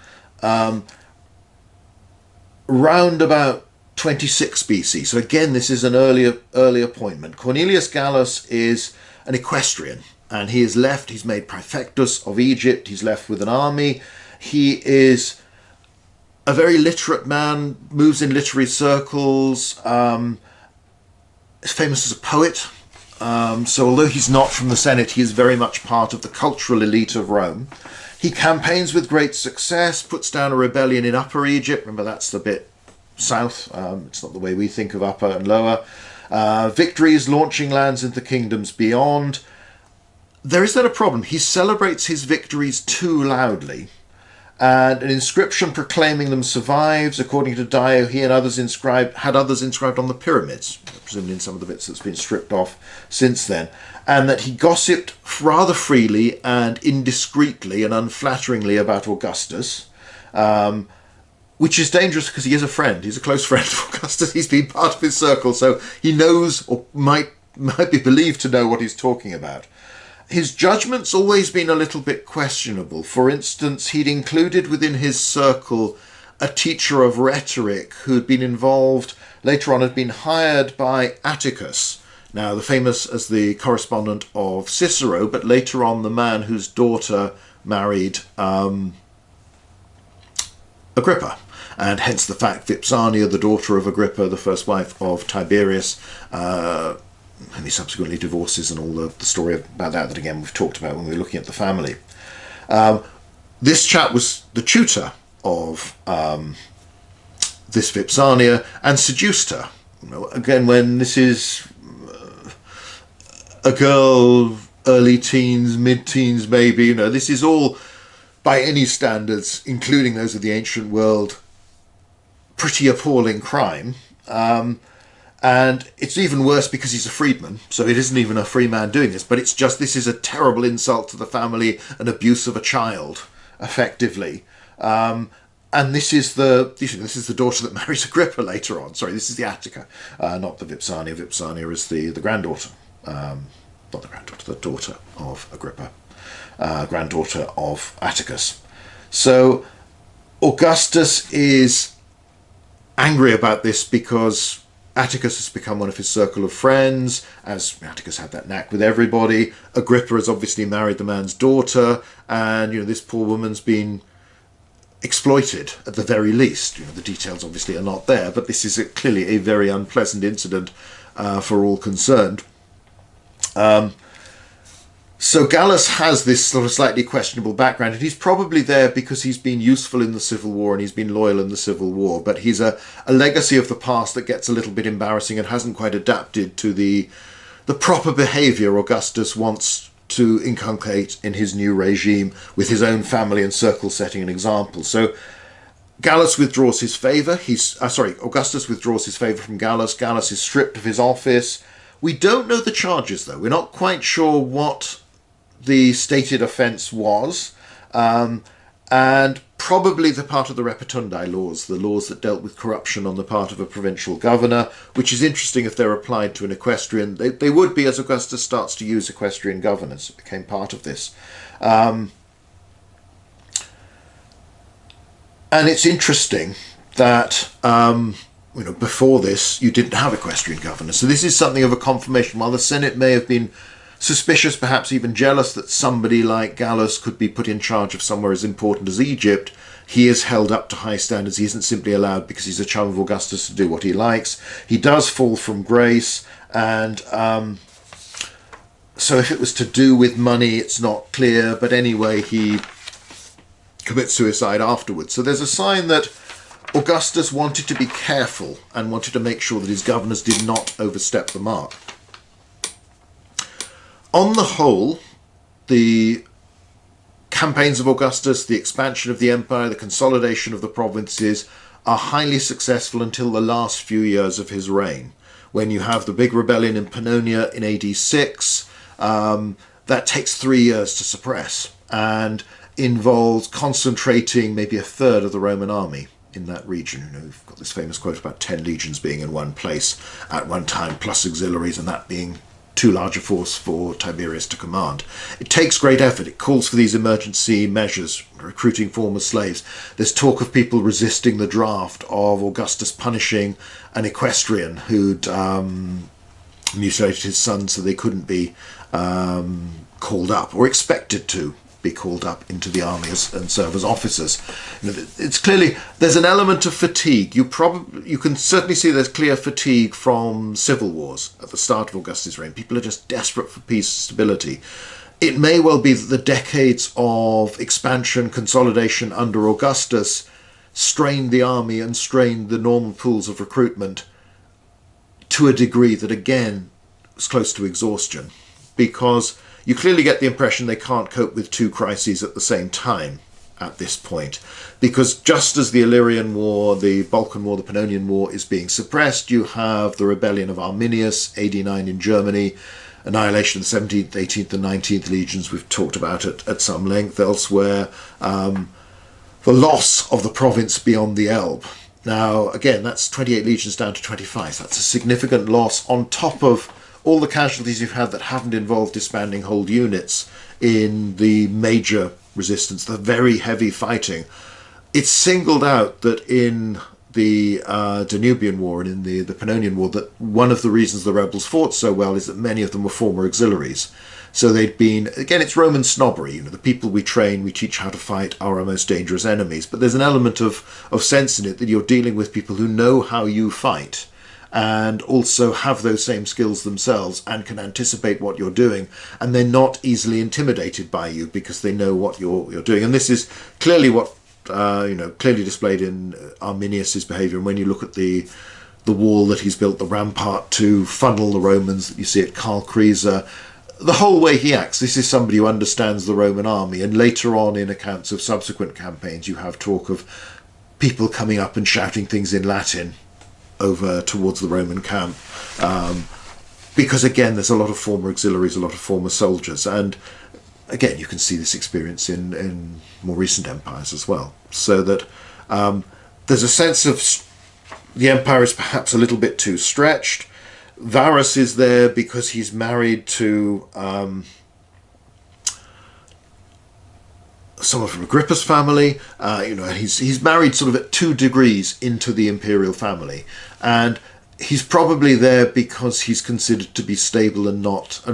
round about 26 BC, so again this is an early appointment, Cornelius Gallus is an equestrian, and he is left, he's made praefectus of Egypt, he's left with an army. He is a very literate man, moves in literary circles, is famous as a poet. So although he's not from the Senate, he is very much part of the cultural elite of Rome. He campaigns with great success, puts down a rebellion in Upper Egypt. Remember, that's the bit south. It's not the way we think of Upper and Lower. Victories, launching lands into kingdoms beyond. There is then a problem. He celebrates his victories too loudly, and an inscription proclaiming them survives. According to Dio, he and others had others inscribed on the pyramids, presumably in some of the bits that's been stripped off since then, and that he gossiped rather freely and indiscreetly and unflatteringly about Augustus, which is dangerous because he is a friend. He's a close friend of Augustus. He's been part of his circle, so he knows, or might be believed to know, what he's talking about. His judgment's always been a little bit questionable. For instance, he'd included within his circle a teacher of rhetoric who'd been involved, later on had been hired by Atticus, now the famous as the correspondent of Cicero, but later on the man whose daughter married Agrippa, and hence the fact Vipsania, the daughter of Agrippa, the first wife of Tiberius, whom he subsequently divorces, and all the story about that again we've talked about when we were looking at the family. This chap was the tutor of this Vipsania and seduced her. Again, when this is a girl, early teens, mid-teens maybe, this is all, by any standards, including those of the ancient world, pretty appalling crime. And it's even worse because he's a freedman, so it isn't even a free man doing this, but it's just, this is a terrible insult to the family, an abuse of a child, effectively. And this is the daughter that marries Agrippa later on. Sorry, this is the Attica, not the Vipsania. Vipsania is the granddaughter, not the granddaughter, the daughter of Agrippa, granddaughter of Atticus. So Augustus is angry about this because Atticus has become one of his circle of friends, as Atticus had that knack with everybody. Agrippa has obviously married the man's daughter, and this poor woman's been exploited at the very least. The details obviously are not there, but this is clearly a very unpleasant incident for all concerned. So Gallus has this sort of slightly questionable background, and he's probably there because he's been useful in the Civil War and he's been loyal in the Civil War, but he's a legacy of the past that gets a little bit embarrassing and hasn't quite adapted to the proper behaviour Augustus wants to inculcate in his new regime with his own family and circle setting an example. So Gallus withdraws his favour. Augustus withdraws his favour from Gallus. Gallus is stripped of his office. We don't know the charges, though. We're not quite sure what the stated offence was, and probably the part of the Repetundi laws, the laws that dealt with corruption on the part of a provincial governor, which is interesting if they're applied to an equestrian. They would be, as Augustus starts to use equestrian governors. It became part of this. And it's interesting that before this you didn't have equestrian governors. So this is something of a confirmation. While the Senate may have been suspicious, perhaps even jealous, that somebody like Gallus could be put in charge of somewhere as important as Egypt, he is held up to high standards. He isn't simply allowed, because he's a chum of Augustus, to do what he likes. He does fall from grace, and so if it was to do with money, it's not clear, but anyway, he commits suicide afterwards. So there's a sign that Augustus wanted to be careful and wanted to make sure that his governors did not overstep the mark. On the whole, the campaigns of Augustus, the expansion of the empire, the consolidation of the provinces are highly successful until the last few years of his reign, when you have the big rebellion in Pannonia in AD 6. That takes 3 years to suppress and involves concentrating maybe a third of the Roman army in that region. We've got this famous quote about 10 legions being in one place at one time, plus auxiliaries, and that being too large a force for Tiberius to command. It takes great effort. It calls for these emergency measures, recruiting former slaves. There's talk of people resisting the draft of Augustus punishing an equestrian who'd mutilated his son so they couldn't be called up, or expected to be called up into the army and serve as officers. It's clearly, there's an element of fatigue. You can certainly see there's clear fatigue from civil wars at the start of Augustus' reign. People are just desperate for peace and stability. It may well be that the decades of expansion, consolidation under Augustus strained the army and strained the normal pools of recruitment to a degree that, again, was close to exhaustion, because you clearly get the impression they can't cope with two crises at the same time at this point. Because just as the Illyrian War, the Balkan War, the Pannonian War is being suppressed, you have the rebellion of Arminius, AD 9 in Germany, annihilation of the 17th, 18th and 19th legions. We've talked about it at some length elsewhere. The loss of the province beyond the Elbe. Now, again, that's 28 legions down to 25. That's a significant loss on top of all the casualties you've had that haven't involved disbanding whole units in the major resistance, the very heavy fighting. It's singled out that in the Danubian War and in the Pannonian War, that one of the reasons the rebels fought so well is that many of them were former auxiliaries. So they'd been, again, it's Roman snobbery. The people we train, we teach how to fight, are our most dangerous enemies. But there's an element of sense in it that you're dealing with people who know how you fight, and also have those same skills themselves and can anticipate what you're doing, and they're not easily intimidated by you because they know what you're doing. And this is clearly what clearly displayed in Arminius's behaviour. And when you look at the wall that he's built, the rampart to funnel the Romans that you see at Carl Creaser, the whole way he acts, this is somebody who understands the Roman army. And later on in accounts of subsequent campaigns, you have talk of people coming up and shouting things in Latin over towards the Roman camp, because again there's a lot of former auxiliaries, a lot of former soldiers, and again you can see this experience in more recent empires as well. So that there's a sense of the empire is perhaps a little bit too stretched. Varus is there because he's married to someone from Agrippa's family. He's married sort of at 2 degrees into the imperial family, and he's probably there because he's considered to be stable and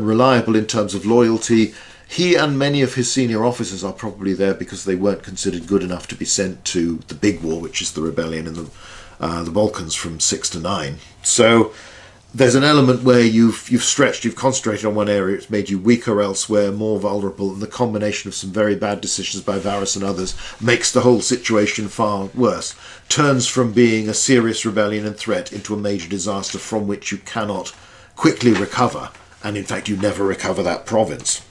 reliable in terms of loyalty. He and many of his senior officers are probably there because they weren't considered good enough to be sent to the big war, which is the rebellion in the Balkans from 6 to 9. So there's an element where you've stretched, you've concentrated on one area, it's made you weaker elsewhere, more vulnerable, and the combination of some very bad decisions by Varus and others makes the whole situation far worse. Turns from being a serious rebellion and threat into a major disaster from which you cannot quickly recover, and in fact you never recover that province.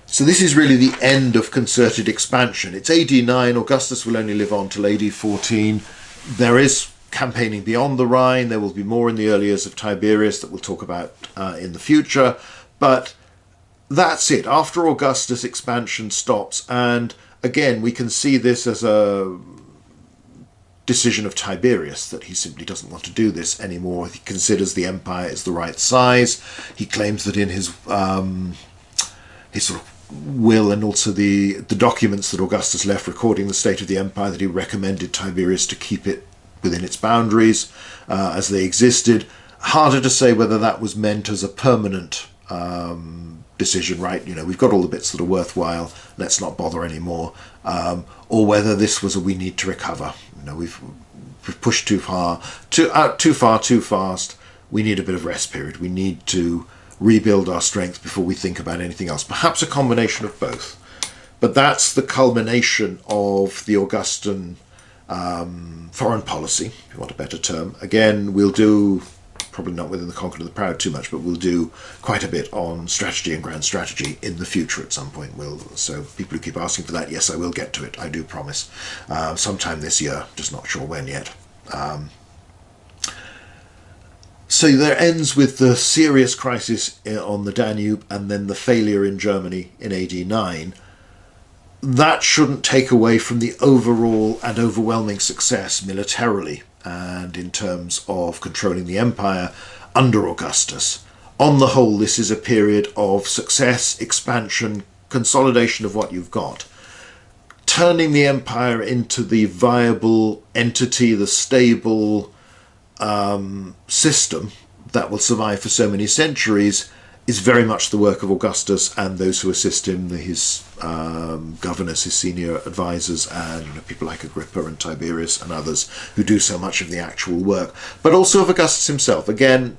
So this is really the end of concerted expansion. It's AD 9, Augustus will only live on till AD 14. There is campaigning beyond the Rhine. There will be more in the early years of Tiberius that we'll talk about in the future. But that's it. After Augustus, expansion stops. And again, we can see this as a decision of Tiberius, that he simply doesn't want to do this anymore. He considers the empire is the right size. He claims that in his sort of will, and also the documents that Augustus left recording the state of the empire, that he recommended Tiberius to keep it within its boundaries as they existed. Harder to say whether that was meant as a permanent decision, right? We've got all the bits that are worthwhile, let's not bother anymore, or whether this was a we need to recover. We've pushed too far, too fast. We need a bit of rest period. We need to rebuild our strength before we think about anything else. Perhaps a combination of both. But that's the culmination of the Augustan foreign policy, if you want a better term. Again, we'll do, probably not within the Conqueror of the Proud too much, but we'll do quite a bit on strategy and grand strategy in the future at some point. So people who keep asking for that, yes, I will get to it, I do promise. Sometime this year, just not sure when yet. So there ends with the serious crisis on the Danube and then the failure in Germany in AD 9. That shouldn't take away from the overall and overwhelming success militarily and in terms of controlling the empire under Augustus. On the whole, this is a period of success, expansion, consolidation of what you've got, turning the empire into the viable entity, the stable system that will survive for so many centuries, is very much the work of Augustus and those who assist him, his governors, his senior advisors, and people like Agrippa and Tiberius and others who do so much of the actual work. But also of Augustus himself. Again,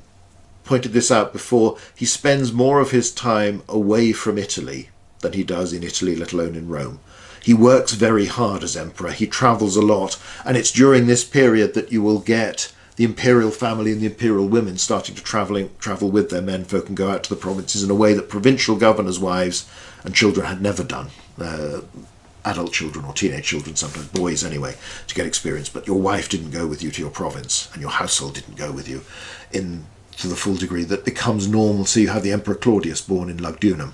pointed this out before, he spends more of his time away from Italy than he does in Italy, let alone in Rome. He works very hard as emperor, he travels a lot, and it's during this period that you will get the imperial family and the imperial women starting to travel with their menfolk and go out to the provinces in a way that provincial governors' wives and children had never done. Adult children or teenage children, sometimes boys anyway, to get experience. But your wife didn't go with you to your province, and your household didn't go with you to the full degree that becomes normal. So you have the Emperor Claudius born in Lugdunum.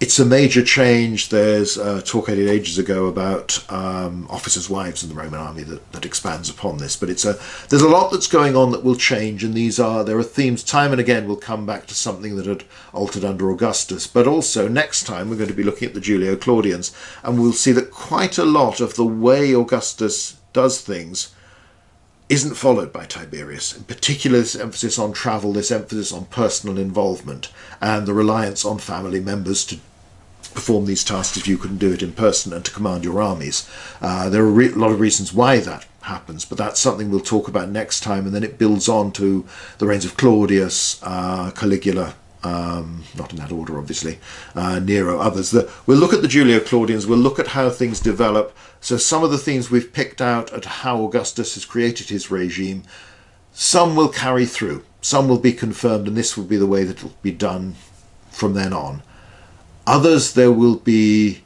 It's a major change. There's a talk I did ages ago about officers' wives in the Roman army that expands upon this. But there's a lot that's going on that will change, and there are themes time and again will come back to something that had altered under Augustus. But also next time we're going to be looking at the Julio-Claudians, and we'll see that quite a lot of the way Augustus does things isn't followed by Tiberius. In particular, this emphasis on travel, this emphasis on personal involvement, and the reliance on family members to perform these tasks if you couldn't do it in person and to command your armies. There are a lot of reasons why that happens. But that's something we'll talk about next time, and then it builds on to the reigns of Claudius, Caligula, not in that order obviously, Nero, others. We'll look at the Julio-Claudians, we'll look at how things develop. So some of the themes we've picked out at how Augustus has created his regime, some will carry through, some will be confirmed, and this will be the way that it will be done from then on. Others, there will be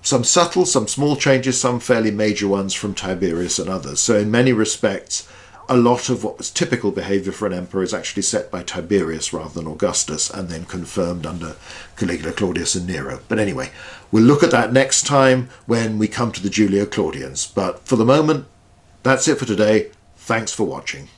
some subtle, some small changes, some fairly major ones from Tiberius and others. So in many respects, a lot of what was typical behaviour for an emperor is actually set by Tiberius rather than Augustus, and then confirmed under Caligula, Claudius and Nero. But anyway, we'll look at that next time when we come to the Julio-Claudians. But for the moment, that's it for today. Thanks for watching.